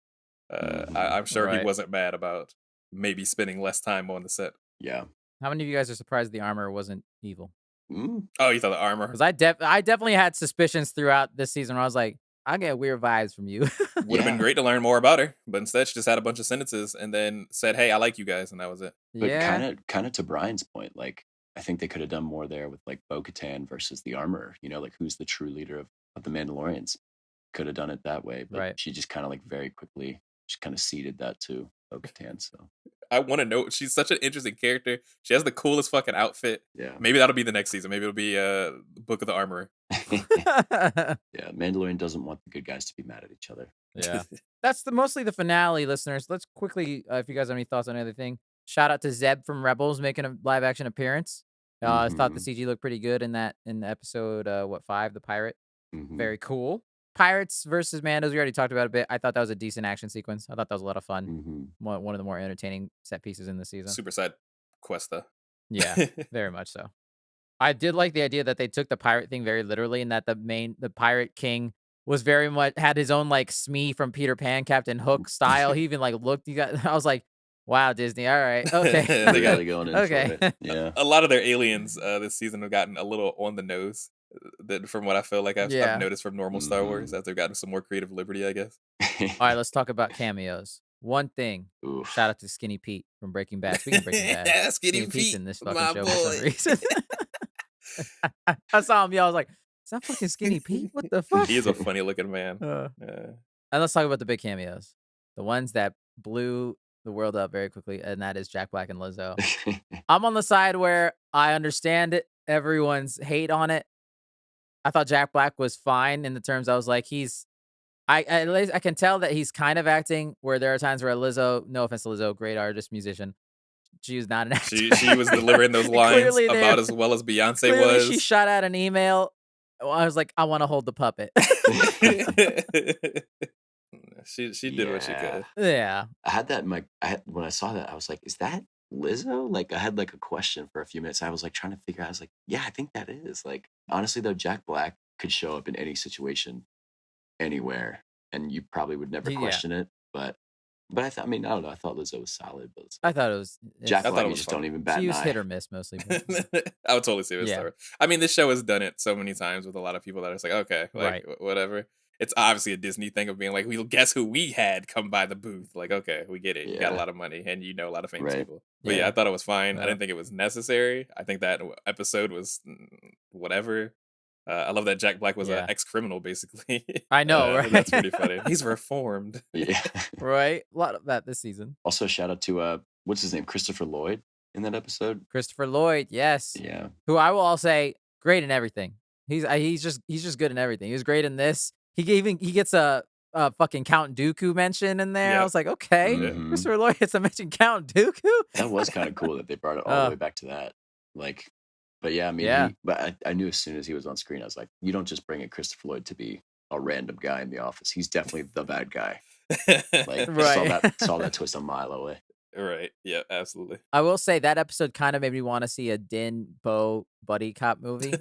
[SPEAKER 2] I'm sure he wasn't mad about maybe spending less time on the set.
[SPEAKER 3] Yeah.
[SPEAKER 1] How many of you guys are surprised the armor wasn't evil?
[SPEAKER 2] Oh, you thought the armor?
[SPEAKER 1] Because I definitely had suspicions throughout this season where I was like, I get weird vibes from you.
[SPEAKER 2] Would have been great to learn more about her, but instead she just had a bunch of sentences and then said, "Hey, I like you guys," and that was it.
[SPEAKER 3] But kind of to Brian's point, I think they could have done more there with Bo-Katan versus the armorer. Who's the true leader of the Mandalorians? Could have done it that way, but she just kind of very quickly just kind of ceded that to Bo-Katan. So
[SPEAKER 2] I want to know. She's such an interesting character. She has the coolest fucking outfit.
[SPEAKER 3] Yeah.
[SPEAKER 2] Maybe that'll be the next season. Maybe it'll be Book of the Armorer.
[SPEAKER 3] Yeah, Mandalorian doesn't want the good guys to be mad at each other.
[SPEAKER 1] Yeah. That's mostly the finale, listeners. Let's quickly, if you guys have any thoughts on anything, shout out to Zeb from Rebels making a live action appearance. I thought the CG looked pretty good in the episode 5, the pirate. Very cool. Pirates versus Mandos, we already talked about it a bit. I thought that was a decent action sequence. I thought that was a lot of fun. One of the more entertaining set pieces in the season.
[SPEAKER 2] Super side quest, though.
[SPEAKER 1] Yeah, very much so. I did like the idea that they took the pirate thing very literally, and that the pirate king was very much had his own Smee from Peter Pan, Captain Hook style. He even looked. I was like, wow, Disney. All right, okay.
[SPEAKER 3] They got it going in. Okay, for it. Yeah.
[SPEAKER 2] A lot of their aliens this season have gotten a little on the nose. From what I feel like I've noticed from normal Star Wars, that they've gotten some more creative liberty, I guess.
[SPEAKER 1] All right, let's talk about cameos. One thing, shout out to Skinny Pete from Breaking Bad. Speaking of Breaking Bad,
[SPEAKER 2] Skinny
[SPEAKER 1] Pete's in this fucking show
[SPEAKER 2] boy.
[SPEAKER 1] for some reason. I saw him, I was like, is that fucking Skinny Pete? What the fuck?
[SPEAKER 2] He is a funny looking man.
[SPEAKER 1] And let's talk about the big cameos. The ones that blew the world up very quickly, and that is Jack Black and Lizzo. I'm on the side where I understand it, everyone's hate on it. I thought Jack Black was fine in the terms I was like, I can tell that he's kind of acting, where there are times where Lizzo, no offense to Lizzo, great artist, musician, she was not an actor.
[SPEAKER 2] She was delivering those lines about as well as Beyonce was.
[SPEAKER 1] She shot out an email. I was like, I want to hold the puppet.
[SPEAKER 2] She did what she could.
[SPEAKER 1] Yeah.
[SPEAKER 3] I had that in when I saw that, I was like, is that Lizzo? I had a question for a few minutes. I was trying to figure out. I was like, yeah, I think that is. Honestly though, Jack Black could show up in any situation, anywhere, and you probably would never question it. But I don't know. I thought Lizzo was solid, but
[SPEAKER 1] I thought it was
[SPEAKER 3] Jack Black. You just don't even bat an eye.
[SPEAKER 1] She was hit or miss mostly.
[SPEAKER 2] I would totally see this. I mean, this show has done it so many times with a lot of people that it's okay, whatever. It's obviously a Disney thing of being we'll guess who we had come by the booth. Okay, we get it. You got a lot of money and a lot of famous people. But I thought it was fine. I didn't think it was necessary. I think that episode was whatever. I love that Jack Black was an ex-criminal, basically.
[SPEAKER 1] I know, right?
[SPEAKER 2] That's pretty funny. He's reformed.
[SPEAKER 3] Yeah.
[SPEAKER 1] Right? A lot of that this season.
[SPEAKER 3] Also, shout out to, what's his name? Christopher Lloyd in that episode.
[SPEAKER 1] Christopher Lloyd, yes.
[SPEAKER 3] Yeah.
[SPEAKER 1] Who I will all say, great in everything. He's just good in everything. He was great in this. He gets a fucking Count Dooku mention in there. I was like, okay, Christopher Lloyd gets to mention Count Dooku.
[SPEAKER 3] That was kind of cool that they brought it all the way back to that. Like, but yeah, I mean, I knew as soon as he was on screen, I was like, you don't just bring in Christopher Lloyd to be a random guy in the office. He's definitely the bad guy. Like, saw that twist a mile away.
[SPEAKER 2] Right. Yeah, absolutely.
[SPEAKER 1] I will say that episode kind of made me want to see a Din Bo buddy cop movie,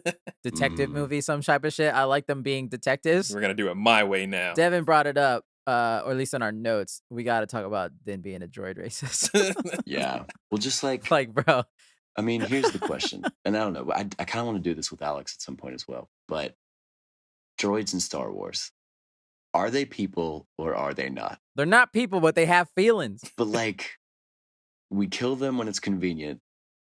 [SPEAKER 1] detective movie, some type of shit. I like them being detectives.
[SPEAKER 2] We're going to do it my way now.
[SPEAKER 1] Devin brought it up, or at least in our notes. We got to talk about Din being a droid racist.
[SPEAKER 3] Yeah. Well, just like,
[SPEAKER 1] bro.
[SPEAKER 3] I mean, here's the question. And I don't know. I kind of want to do this with Alex at some point as well. But droids in Star Wars, are they people or are they not?
[SPEAKER 1] They're not people, but they have feelings.
[SPEAKER 3] But like, we kill them when it's convenient,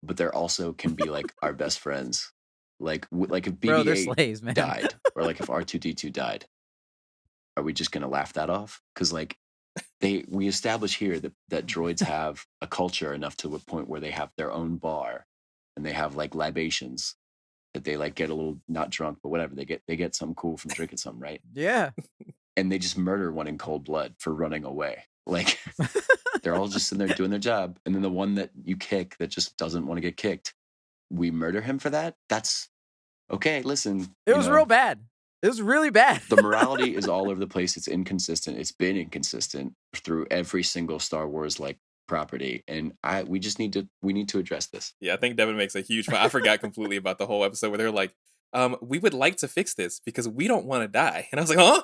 [SPEAKER 3] but they're also can be like our best friends. Like if BB-8
[SPEAKER 1] slaves, man.
[SPEAKER 3] died, or like if R2-D2 died, are we just gonna laugh that off? Because like we establish here that droids have a culture enough to a point where they have their own bar, and they have like libations that they like get a little not drunk, but whatever they get something cool from drinking something, right?
[SPEAKER 1] Yeah.
[SPEAKER 3] And they just murder one in cold blood for running away. Like they're all just sitting there doing their job. And then the one that you kick that just doesn't want to get kicked, we murder him for that? That's okay. Listen.
[SPEAKER 1] It was real bad. It was really bad.
[SPEAKER 3] The morality is all over the place. It's inconsistent. It's been inconsistent through every single Star Wars like property. And we need to address this.
[SPEAKER 2] Yeah, I think Devin makes a huge point. I forgot completely about the whole episode where they're like, we would like to fix this because we don't want to die. And I was like, huh?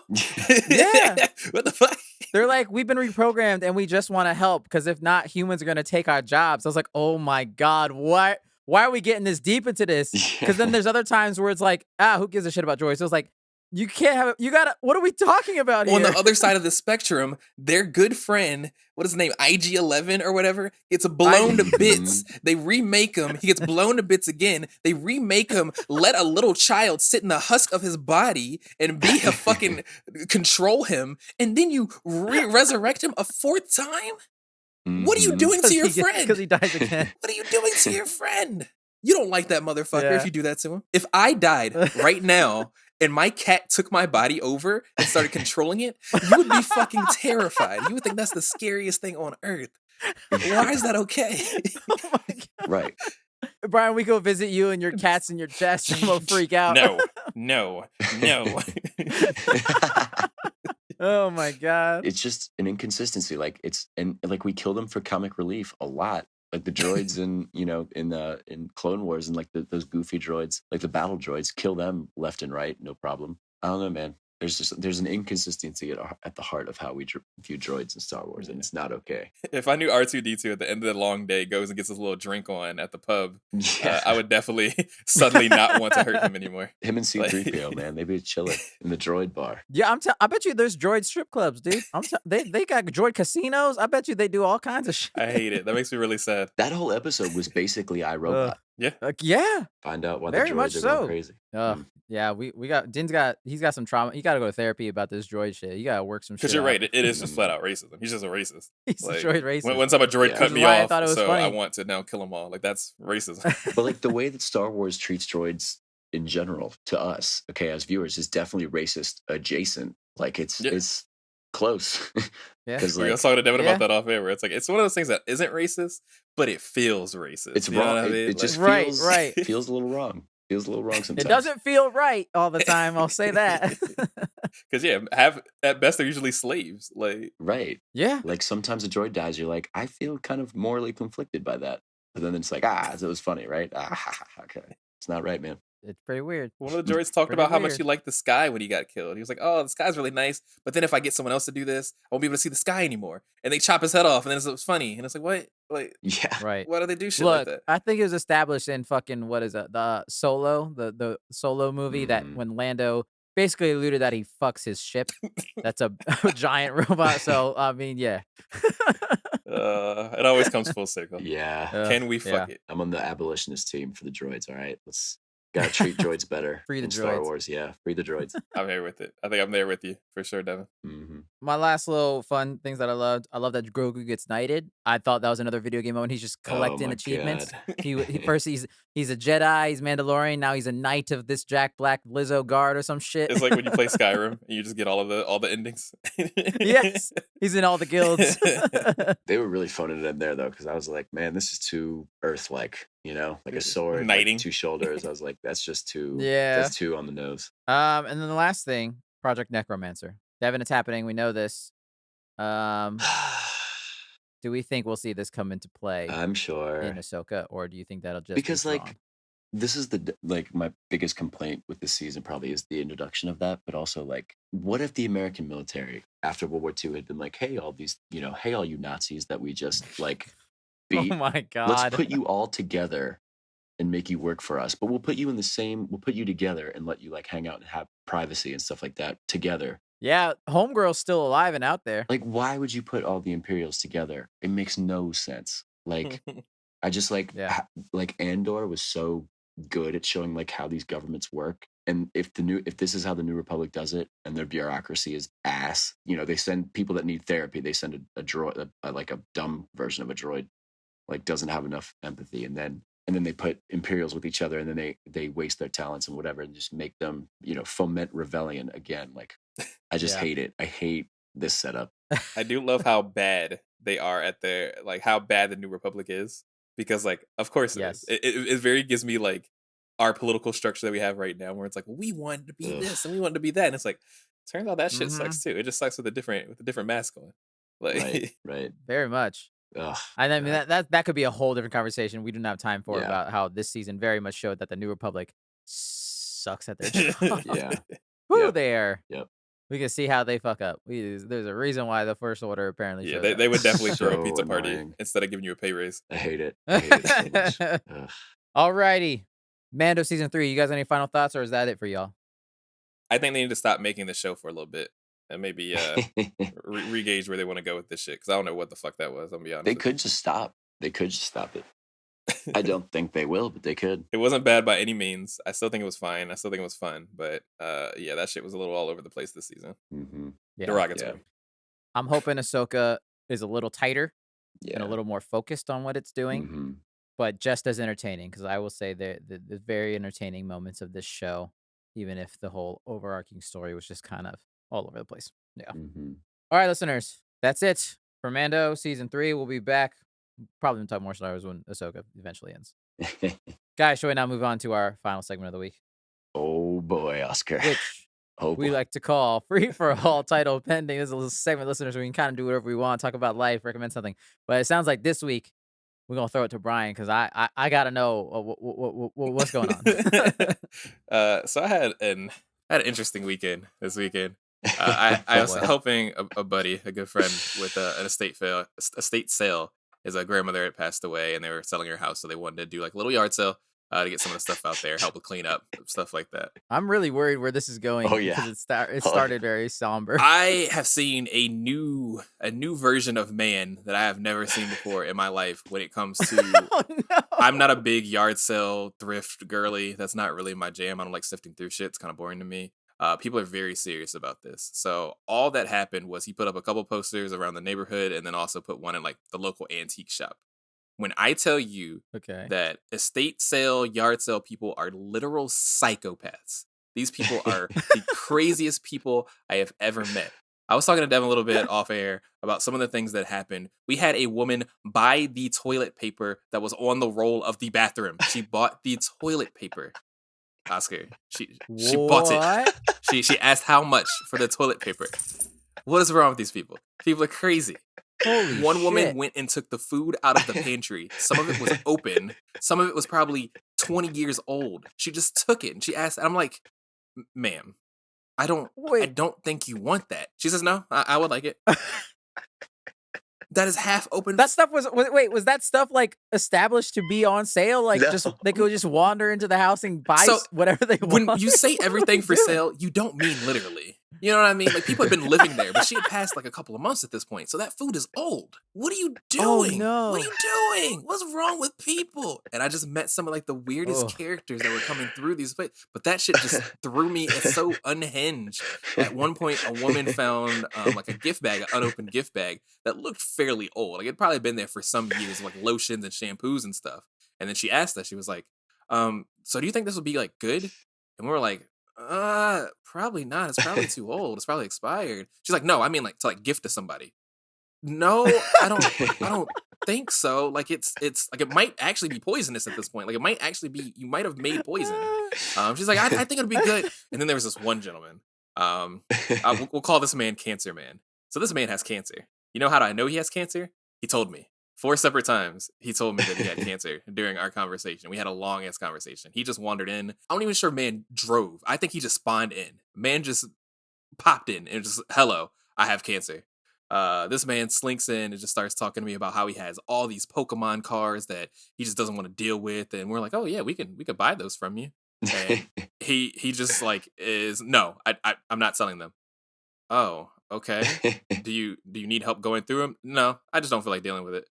[SPEAKER 1] Yeah.
[SPEAKER 2] What the fuck?
[SPEAKER 1] They're like, we've been reprogrammed and we just want to help because if not, humans are going to take our jobs. I was like, oh my God, why are we getting this deep into this? Because then there's other times where it's like, who gives a shit about droids? So it's like, you can't have it. You gotta, what are we talking about here?
[SPEAKER 2] On the other side of the spectrum, their good friend, what is his name? IG-11 or whatever, gets blown to bits. They remake him. He gets blown to bits again. They remake him, let a little child sit in the husk of his body and be a fucking control him. And then you resurrect him a fourth time? What are you doing to your friend?
[SPEAKER 1] Because he dies again.
[SPEAKER 2] What are you doing to your friend? You don't like that motherfucker if you do that to him. If I died right now and my cat took my body over and started controlling it, you would be fucking terrified. You would think that's the scariest thing on earth. Why is that okay?
[SPEAKER 1] Oh my God.
[SPEAKER 3] Right.
[SPEAKER 1] Brian, we go visit you and your cat's in your chest and we'll freak out.
[SPEAKER 2] No.
[SPEAKER 1] Oh my God.
[SPEAKER 3] It's just an inconsistency. Like we kill them for comic relief a lot. Like the droids in Clone Wars and like those goofy droids, like the battle droids, kill them left and right, no problem. I don't know, man. There's an inconsistency at the heart of how we view droids in Star Wars, and it's not okay.
[SPEAKER 2] If I knew R2-D2 at the end of the long day goes and gets his little drink on at the pub, I would definitely suddenly not want to hurt him anymore.
[SPEAKER 3] Him and C-3PO, man, they'd be chilling in the droid bar.
[SPEAKER 1] Yeah, I bet you there's droid strip clubs, dude. They got droid casinos. I bet you they do all kinds of shit.
[SPEAKER 2] I hate it. That makes me really sad.
[SPEAKER 3] That whole episode was basically iRobot.
[SPEAKER 2] Yeah.
[SPEAKER 1] Yeah.
[SPEAKER 3] Find out why
[SPEAKER 1] Very
[SPEAKER 3] the
[SPEAKER 1] much
[SPEAKER 3] droids are
[SPEAKER 1] so.
[SPEAKER 3] going crazy.
[SPEAKER 1] Yeah, Din's got some trauma. He got to go to therapy about this droid shit. You got to work some shit.
[SPEAKER 2] Because you're right. It is just flat out racism. He's just a racist.
[SPEAKER 1] He's a droid racist.
[SPEAKER 2] One time a droid cut me off,
[SPEAKER 1] funny.
[SPEAKER 2] I want to now kill them all. Like, that's racism.
[SPEAKER 3] But like the way that Star Wars treats droids in general to us, okay, as viewers, is definitely racist adjacent. Like it's close.
[SPEAKER 1] Yeah.
[SPEAKER 2] I was talking to Devin about that off air, where it's like, it's one of those things that isn't racist, but it feels racist.
[SPEAKER 3] It's wrong. It just feels right. Feels a little wrong. Feels a little wrong sometimes.
[SPEAKER 1] It doesn't feel right all the time. I'll say that.
[SPEAKER 2] Because at best they're usually slaves. Like
[SPEAKER 3] right.
[SPEAKER 1] Yeah.
[SPEAKER 3] Like sometimes a droid dies, you're like, I feel kind of morally conflicted by that. But then it's like, it was funny, right? Okay. It's not right, man.
[SPEAKER 1] It's pretty weird.
[SPEAKER 2] One of the droids talked about how much he liked the sky when he got killed. He was like, oh, the sky's really nice, but then if I get someone else to do this, I won't be able to see the sky anymore. And they chop his head off, and then it's funny. And it's like, what? Like,
[SPEAKER 3] yeah.
[SPEAKER 1] Right.
[SPEAKER 2] Why do they do shit like that?
[SPEAKER 1] I think it was established in fucking, what is it? The Solo, the Solo movie that when Lando basically alluded that he fucks his ship. That's a giant robot. So, I mean, yeah.
[SPEAKER 2] It always comes full circle.
[SPEAKER 3] Yeah.
[SPEAKER 2] Can we fuck it?
[SPEAKER 3] I'm on the abolitionist team for the droids, all right? Let's Gotta treat droids better.
[SPEAKER 1] Free the
[SPEAKER 3] in Star
[SPEAKER 1] droids.
[SPEAKER 3] Wars, yeah. Free the droids.
[SPEAKER 2] I'm here with it. I think I'm there with you for sure, Devin.
[SPEAKER 3] Mm-hmm.
[SPEAKER 1] My last little fun things that I loved that Grogu gets knighted. I thought that was another video game moment. He's just collecting achievements. He first he's a Jedi, he's Mandalorian. Now he's a knight of this Jack Black Lizzo guard or some shit.
[SPEAKER 2] It's like when you play Skyrim and you just get all the endings.
[SPEAKER 1] Yes, he's in all the guilds.
[SPEAKER 3] They were really phoning it in there though, because I was like, man, this is too Earth-like. Like a sword,
[SPEAKER 2] knighting,
[SPEAKER 3] like 2 shoulders. I was like, that's just too.
[SPEAKER 1] Yeah,
[SPEAKER 3] that's too on the nose.
[SPEAKER 1] And then the last thing, Project Necromancer. Devin, it's happening. We know this. Do we think we'll see this come into play?
[SPEAKER 3] I'm sure
[SPEAKER 1] in Ahsoka, or do you think that'll just
[SPEAKER 3] because
[SPEAKER 1] be
[SPEAKER 3] this is my biggest complaint with this season probably is the introduction of that, but also what if the American military after World War II had been like, hey, all these, hey, all you Nazis that we just beat.
[SPEAKER 1] Oh my God.
[SPEAKER 3] Let's put you all together and make you work for us, but we'll put you together and let you hang out and have privacy and stuff like that together.
[SPEAKER 1] Yeah, Homegirl's still alive and out there.
[SPEAKER 3] Why would you put all the Imperials together? It makes no sense. I just Andor was so good at showing how these governments work, and if this is how the New Republic does it, and their bureaucracy is ass, they send people that need therapy. They send a droid, a dumb version of a droid, doesn't have enough empathy, and then they put Imperials with each other, and then they waste their talents and whatever, and just make them foment rebellion again. I just hate it. I hate this setup.
[SPEAKER 2] I do love how bad they are at their how bad the New Republic is, because of course
[SPEAKER 1] yes.
[SPEAKER 2] it very gives me our political structure that we have right now, where it's well, we wanted to be this and we wanted to be that, and it's turns out that shit sucks too. It just sucks with a different mask on.
[SPEAKER 3] Right.
[SPEAKER 1] Very much.
[SPEAKER 3] Ugh,
[SPEAKER 1] and I mean that could be a whole different conversation. We do not have time for about how this season very much showed that the New Republic sucks at their job.
[SPEAKER 3] Woo,
[SPEAKER 1] there.
[SPEAKER 3] Yep.
[SPEAKER 1] We can see how they fuck up. There's a reason why the First Order apparently.
[SPEAKER 2] Yeah, they would definitely throw a pizza party instead of giving you a pay raise.
[SPEAKER 3] I hate it. I hate it so much.
[SPEAKER 1] Alrighty, Mando season 3. You guys have any final thoughts, or is that it for y'all?
[SPEAKER 2] I think they need to stop making the show for a little bit and maybe re-gauge where they want to go with this shit, because I don't know what the fuck that was. I'm gonna be honest.
[SPEAKER 3] They could just stop. They could just stop it. I don't think they will, but they could.
[SPEAKER 2] It wasn't bad by any means. I still think it was fine. I still think it was fun. But that shit was a little all over the place this season.
[SPEAKER 3] Mm-hmm.
[SPEAKER 2] Derogatory.
[SPEAKER 1] Yeah. I'm hoping Ahsoka is a little tighter and a little more focused on what it's doing, but just as entertaining, because I will say the very entertaining moments of this show, even if the whole overarching story was just kind of all over the place. Yeah. All right, listeners, that's it for Mando season 3. We'll be back. Probably talk more Star Wars when Ahsoka eventually ends. Guys, shall we now move on to our final segment of the week?
[SPEAKER 3] Oh boy, Oscar.
[SPEAKER 1] Which we like to call Free for All, title pending. This is a little segment, listeners, where we can kind of do whatever we want, talk about life, recommend something. But it sounds like this week we're gonna throw it to Brian, because I gotta know what's going on.
[SPEAKER 2] So I had an interesting weekend this weekend. I was helping a buddy, a good friend, with an estate sale. His grandmother had passed away, and they were selling her house, so they wanted to do a little yard sale to get some of the stuff out there, help with cleanup, stuff like that.
[SPEAKER 1] I'm really worried where this is going.
[SPEAKER 3] Oh yeah,
[SPEAKER 1] because it started very somber.
[SPEAKER 2] I have seen a new version of man that I have never seen before in my life when it comes to.
[SPEAKER 1] Oh, no.
[SPEAKER 2] I'm not a big yard sale thrift girly. That's not really my jam. I don't like sifting through shit. It's kind of boring to me. People are very serious about this. So all that happened was he put up a couple posters around the neighborhood, and then also put one in the local antique shop. When I tell you that estate sale, yard sale people are literal psychopaths. These people are the craziest people I have ever met. I was talking to Devin a little bit off air about some of the things that happened. We had a woman buy the toilet paper that was on the roll of the bathroom. She bought the toilet paper. Oscar, she bought it. She asked how much for the toilet paper. What is wrong with these people? People are crazy.
[SPEAKER 1] Holy
[SPEAKER 2] One woman
[SPEAKER 1] shit.
[SPEAKER 2] went and took the food out of the pantry. Some of it was open. Some of it was probably 20 years old. She just took it, and she asked, and I'm like, ma'am, I don't think you want that. She says, no, I would like it. That is half open.
[SPEAKER 1] That stuff was that stuff established to be on sale?
[SPEAKER 3] No.
[SPEAKER 1] Just they could just wander into the house and buy whatever they want.
[SPEAKER 2] When you say everything for sale, you don't mean literally. You know what I mean? Like, people had been living there, but she had passed like a couple of months at this point. So that food is old. What are you
[SPEAKER 1] Oh
[SPEAKER 2] doing? What are
[SPEAKER 1] no.
[SPEAKER 2] you doing? What's wrong with people? And I just met some of like the weirdest
[SPEAKER 1] Oh.
[SPEAKER 2] characters that were coming through these places. But that shit just threw me. It's so unhinged. At one point, a woman found like a gift bag, an unopened gift bag that looked fairly old. Like, it'd probably been there for some years, like lotions and shampoos and stuff. And then she asked us, she was like, so do you think this would be like good? And we were like, probably not. It's probably too old. It's probably expired. She's like, no, I mean like to like gift to somebody. No, I don't think so. Like, it's like, it might actually be poisonous at this point. Like, it might actually be, you might have made poison. She's like, I think it'd be good. And then there was this one gentleman. We'll call this man Cancer Man. So this man has cancer. You know how do I know he has cancer? He told me. 4 separate times, he told me that he had cancer during our conversation. We had a long-ass conversation. He just wandered in. I'm not even sure man drove. I think he just spawned in. Man just popped in and just, hello, I have cancer. This man slinks in and just starts talking to me about how he has all these Pokemon cards that he just doesn't want to deal with. And we're like, oh yeah, we could buy those from you. And he just like is, no, I'm not selling them. Oh, okay. Do you need help going through them? No, I just don't feel like dealing with it.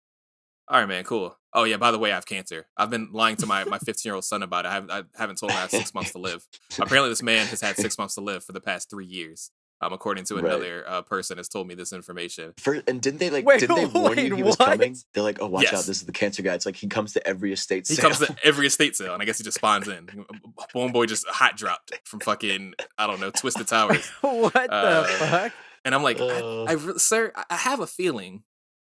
[SPEAKER 2] All right, man, cool. Oh yeah, by the way, I have cancer. I've been lying to my 15-year-old son about it. I haven't told him I have 6 months to live. Apparently, this man has had 6 months to live for the past 3 years. According to another person has told me this information.
[SPEAKER 3] And didn't they
[SPEAKER 1] Wait,
[SPEAKER 3] didn't they warn you he was
[SPEAKER 1] what?
[SPEAKER 3] coming? They're like, oh, watch
[SPEAKER 2] Yes.
[SPEAKER 3] out, this is the cancer guy. It's like he comes to every estate sale.
[SPEAKER 2] He comes to every estate sale, and I guess he just spawns in. Homeboy just hot dropped from fucking, I don't know, Twisted Towers.
[SPEAKER 1] What the fuck?
[SPEAKER 2] And I'm like, sir, I have a feeling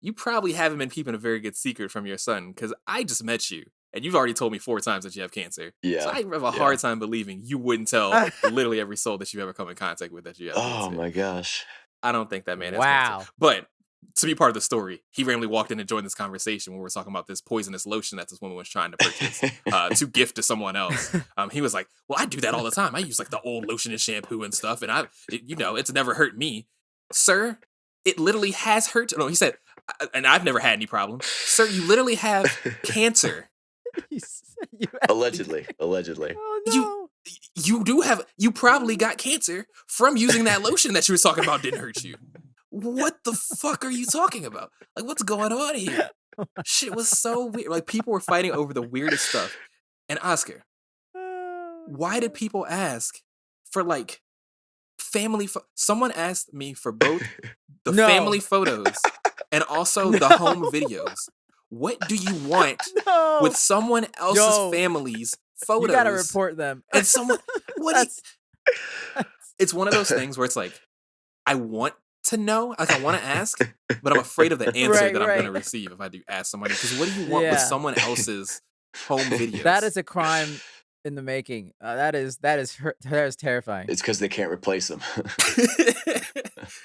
[SPEAKER 2] you probably haven't been keeping a very good secret from your son, because I just met you, and you've already told me 4 times that you have cancer.
[SPEAKER 3] Yeah.
[SPEAKER 2] So I have a hard time believing you wouldn't tell literally every soul that you've ever come in contact with that you have cancer.
[SPEAKER 3] Oh my gosh.
[SPEAKER 2] I don't think that man has
[SPEAKER 1] Wow.
[SPEAKER 2] cancer. But to be part of the story, he randomly walked in and joined this conversation when we were talking about this poisonous lotion that this woman was trying to purchase to gift to someone else. He was like, well, I do that all the time. I use like the old lotion and shampoo and stuff, and it's never hurt me. Sir, it literally has hurt. No, he said, and I've never had any problem. Sir, you literally have cancer.
[SPEAKER 3] Allegedly.
[SPEAKER 1] Oh no.
[SPEAKER 2] You probably got cancer from using that lotion that you were talking about didn't hurt you. What the fuck are you talking about? Like, what's going on here? Shit was so weird. Like, people were fighting over the weirdest stuff. And Oscar, why did people ask for like family? Someone asked me for both the family photos and also the home videos. What do you want with someone else's family's photos?
[SPEAKER 1] You gotta report them.
[SPEAKER 2] And someone, it's one of those things where it's like, I want to know, like I want to ask, but I'm afraid of the answer that I'm going to receive if I do ask somebody. Because what do you want with someone else's home videos?
[SPEAKER 1] That is a crime in the making. That is terrifying.
[SPEAKER 3] It's because they can't replace them.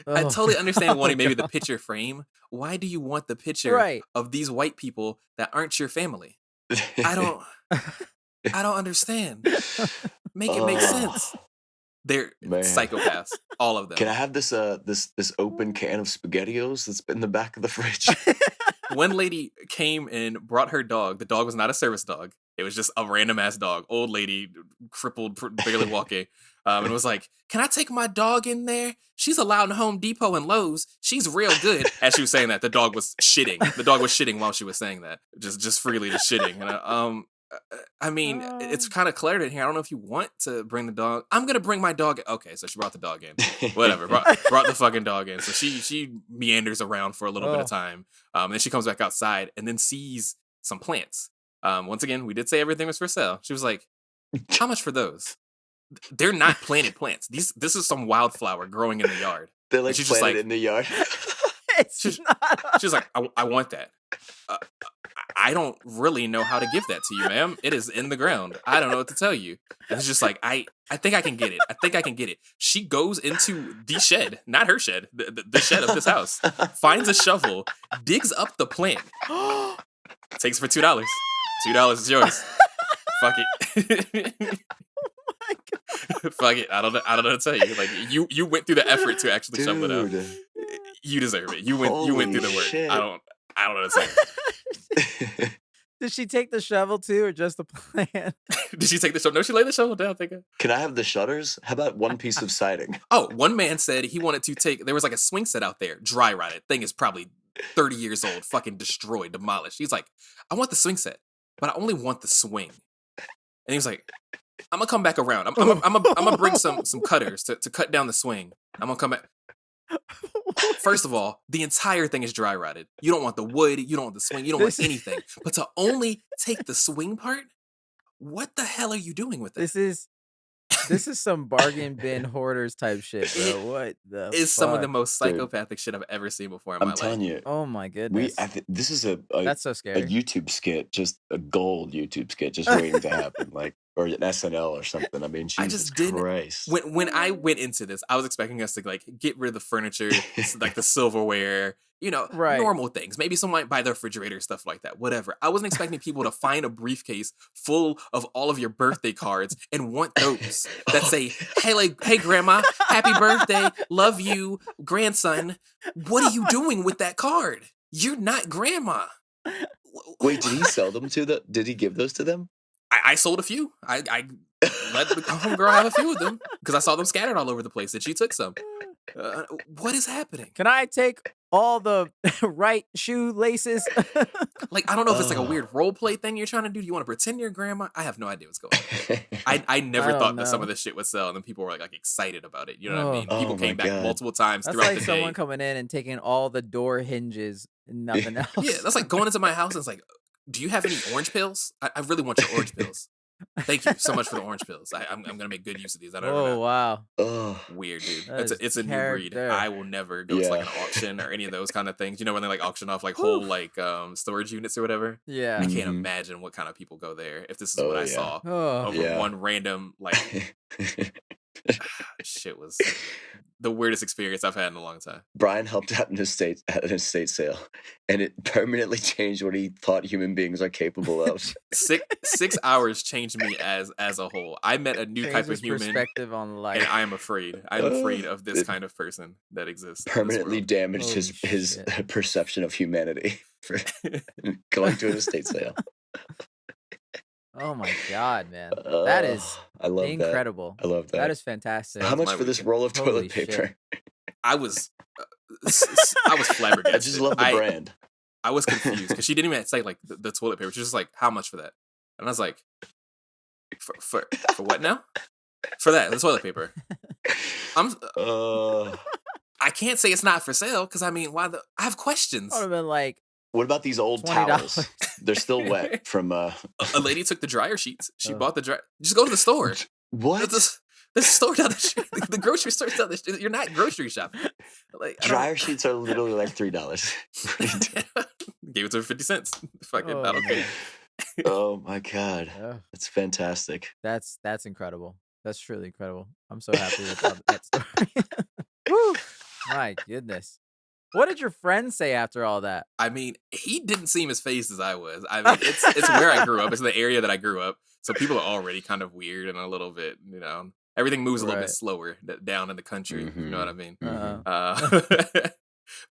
[SPEAKER 2] I totally understand wanting maybe the picture frame. Why do you want the picture of these white people that aren't your family? I don't understand. Make it make sense. They're psychopaths, all of them.
[SPEAKER 3] Can I have this open can of SpaghettiOs that's in the back of the fridge?
[SPEAKER 2] One lady came and brought her dog. The dog was not a service dog. It was just a random ass dog. Old lady, crippled, barely walking. And was like, can I take my dog in there? She's allowed in Home Depot and Lowe's. She's real good. As she was saying that, the dog was shitting. The dog was shitting while she was saying that. Just freely just shitting. And I mean, it's kind of cluttered in here. I don't know if you want to bring the dog. I'm going to bring my dog. Okay, so she brought the dog in. Whatever. Brought the fucking dog in. So she meanders around for a little bit of time. Then she comes back outside and then sees some plants. Once again, we did say everything was for sale. She was like, how much for those? They're not planted plants. This is some wildflower growing in the yard.
[SPEAKER 3] They're like
[SPEAKER 2] she's
[SPEAKER 3] planted
[SPEAKER 2] just like,
[SPEAKER 3] in the yard.
[SPEAKER 2] She's like, I want that. I don't really know how to give that to you, ma'am. It is in the ground. I don't know what to tell you. And it's just like, I think I can get it. She goes into the shed, not her shed, the shed of this house, finds a shovel, digs up the plant, takes it for $2. $2 is yours. Fuck it.
[SPEAKER 1] Oh my God.
[SPEAKER 2] Fuck it. I don't know how to tell you. Like, you went through the effort to actually shovel it out. You deserve it. You went through the work.
[SPEAKER 3] Shit.
[SPEAKER 2] I don't know what to say.
[SPEAKER 1] Did she take the shovel too, or just the plant?
[SPEAKER 2] Did she take the shovel? No, she laid the shovel down.
[SPEAKER 3] Can I have the shutters? How about one piece of siding?
[SPEAKER 2] Oh, one man said he wanted to take. There was like a swing set out there, dry rotted. Thing is probably 30 years old, fucking destroyed, demolished. He's like, I want the swing set, but I only want the swing. And he was like, I'm gonna come back around. I'm gonna bring some cutters to cut down the swing. I'm gonna come back. First of all, the entire thing is dry rotted. You don't want the wood, you don't want the swing, you don't want anything. But to only take the swing part, what the hell are you doing with that?
[SPEAKER 1] This is some bargain bin hoarders type shit, bro. What the
[SPEAKER 2] It's
[SPEAKER 1] fuck?
[SPEAKER 2] some of the most psychopathic shit I've ever seen before in my life.
[SPEAKER 3] I'm telling you.
[SPEAKER 1] Oh my goodness.
[SPEAKER 3] This is a
[SPEAKER 1] That's so scary.
[SPEAKER 3] a YouTube skit, just a gold YouTube skit, just waiting to happen, like, or an SNL or something. I mean, Jesus Christ.
[SPEAKER 2] When I went into this, I was expecting us to like get rid of the furniture, like the silverware, normal things. Maybe someone might buy the refrigerator, stuff like that, whatever. I wasn't expecting people to find a briefcase full of all of your birthday cards and want those that say, hey grandma, happy birthday, love you, grandson. What are you doing with that card? You're not grandma.
[SPEAKER 3] Wait, did he sell them to them? Did he give those to them?
[SPEAKER 2] I sold a few. I let the homegirl have a few of them because I saw them scattered all over the place and she took some. What is happening?
[SPEAKER 1] Can I take all the right shoelaces?
[SPEAKER 2] Like, I don't know if it's like a weird role play thing you're trying to do. Do you want to pretend you're grandma? I have no idea what's going on. I never thought that some of this shit would sell and then people were like excited about it. You know what I mean? People came back multiple times
[SPEAKER 1] that's
[SPEAKER 2] throughout
[SPEAKER 1] like
[SPEAKER 2] the day.
[SPEAKER 1] someone coming in and taking all the door hinges and nothing else.
[SPEAKER 2] Yeah, that's like going into my house and it's like, do you have any orange pills? I really want your orange pills. Thank you so much for the orange pills. I'm gonna make good use of these. I don't know.
[SPEAKER 1] Oh wow.
[SPEAKER 2] Weird, dude.
[SPEAKER 1] That
[SPEAKER 2] It's a new breed. I will never go to like an auction or any of those kind of things. You know when they like auction off like whole like storage units or whatever?
[SPEAKER 1] Yeah.
[SPEAKER 2] I can't imagine what kind of people go there if this is what I saw over one random like shit was the weirdest experience I've had in a long time.
[SPEAKER 3] Brian helped out at an estate sale, and it permanently changed what he thought human beings are capable of.
[SPEAKER 2] 6 hours changed me as a whole. I met a new type of human
[SPEAKER 1] perspective on life,
[SPEAKER 2] and I am afraid. I'm afraid of this kind of person that exists.
[SPEAKER 3] Permanently damaged his perception of humanity for going to an estate sale.
[SPEAKER 1] Oh my god, man! That is incredible.
[SPEAKER 3] I love that.
[SPEAKER 1] That is fantastic.
[SPEAKER 3] How much for this roll of toilet paper?
[SPEAKER 2] I was flabbergasted.
[SPEAKER 3] I just love the brand.
[SPEAKER 2] I was confused because she didn't even say like the toilet paper. She was just like, "How much for that?" And I was like, "For what now? For that the toilet paper." I can't say it's not for sale because I mean, I have questions.
[SPEAKER 1] I would have been like,
[SPEAKER 3] what about these old
[SPEAKER 1] $20?
[SPEAKER 3] towels? They're still wet from
[SPEAKER 2] A lady took the dryer sheets. She bought the dryer. Just go to the store.
[SPEAKER 3] What?
[SPEAKER 2] The store down the street. The grocery store down the street. You're not grocery shopping. Like,
[SPEAKER 3] dryer sheets are literally like $3.
[SPEAKER 2] Gave it to her 50 cents. Fucking that'll pay.
[SPEAKER 3] Oh my god. That's fantastic.
[SPEAKER 1] That's incredible. That's truly incredible. I'm so happy with that story. Woo! My goodness. What did your friend say after all that?
[SPEAKER 2] I mean, he didn't seem as phased as I was. I mean, it's where I grew up. It's the area that I grew up. So people are already kind of weird and a little bit, everything moves a little bit slower down in the country. Mm-hmm. You know what I mean?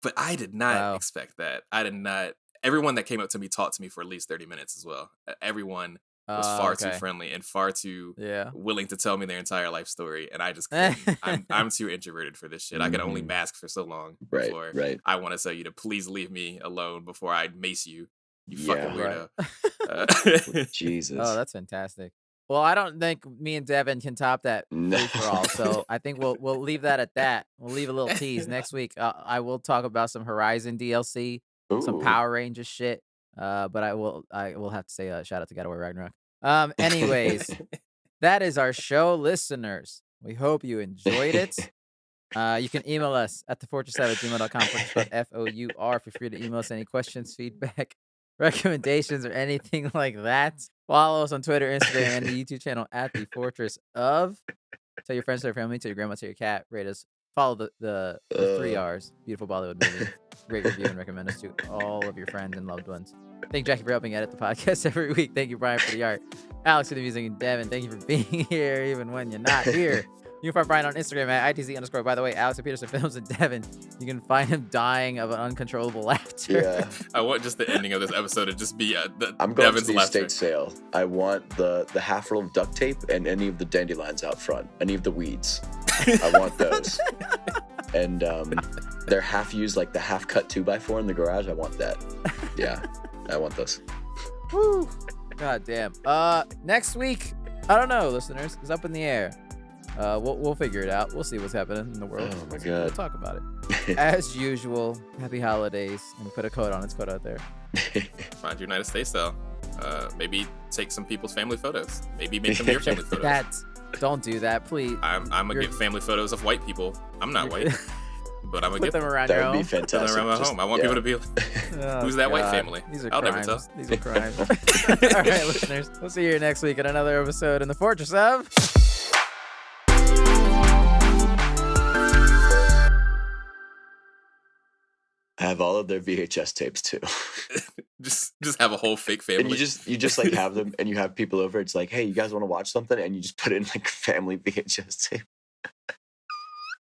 [SPEAKER 2] But I did not expect that. I did not. Everyone that came up to me talked to me for at least 30 minutes as well. Everyone was far too friendly and far too willing to tell me their entire life story. And I just couldn't. I'm too introverted for this shit. I can only mask for so long before I want to tell you to please leave me alone before I mace you. You fucking weirdo.
[SPEAKER 3] Jesus.
[SPEAKER 1] Oh, that's fantastic. Well, I don't think me and Devin can top that free for all. So I think we'll leave that at that. We'll leave a little tease. Next week, I will talk about some Horizon DLC, some Power Rangers shit. But I will have to say shout out to God of War Ragnarok. Anyways, that is our show, listeners. We hope you enjoyed it. You can email us at thefourtress@gmail.com, FOUR. Feel free to email us any questions, feedback, recommendations, or anything like that. Follow us on Twitter, Instagram, and the YouTube channel at The Fourtress of. Tell your friends, tell your family, tell your grandma, tell your cat. Rate us. Follow the 3 R's. Beautiful Bollywood movie. Great review and recommend us to all of your friends and loved ones. Thank Jackie for helping edit the podcast every week. Thank you, Brian, for the art. Alex for the music, and Devin, thank you for being here even when you're not here. You can find Brian on Instagram at ITZ_. By the way, Alex at Peterson Films and Devin. You can find him dying of an uncontrollable laughter.
[SPEAKER 3] Yeah.
[SPEAKER 2] I want just the ending of this episode to just be
[SPEAKER 3] I'm going
[SPEAKER 2] Devin's
[SPEAKER 3] to the
[SPEAKER 2] laughter.
[SPEAKER 3] estate sale. I want the half roll of duct tape and any of the dandelions out front, any of the weeds. I want those. And they're half used, like the half cut 2x4 in the garage. I want that. Yeah, I want those.
[SPEAKER 1] Woo. God damn. Next week, I don't know, listeners. It's up in the air. We'll figure it out. We'll see what's happening in the world.
[SPEAKER 3] Oh my God.
[SPEAKER 1] We'll talk about it. As usual, happy holidays. And put a code on. It's code out there.
[SPEAKER 2] Find your United States style. Maybe take some people's family photos. Maybe make them your family photos.
[SPEAKER 1] Don't do that, please.
[SPEAKER 2] I'm gonna get family photos of white people. I'm not white, but I'm gonna
[SPEAKER 1] Put
[SPEAKER 2] get
[SPEAKER 1] them around
[SPEAKER 3] That
[SPEAKER 1] your
[SPEAKER 3] would
[SPEAKER 1] home.
[SPEAKER 3] be fantastic.
[SPEAKER 2] Put them around my home. I want people to be like, who's that white family?
[SPEAKER 1] These are
[SPEAKER 2] I'll
[SPEAKER 1] crimes.
[SPEAKER 2] never tell.
[SPEAKER 1] These are crimes. All right, listeners. We'll see you here next week in another episode in the Fourtress of...
[SPEAKER 3] I have all of their VHS tapes too.
[SPEAKER 2] just have a whole fake family.
[SPEAKER 3] And you just like have them and you have people over. It's like, hey, you guys want to watch something? And you just put in like family VHS tape.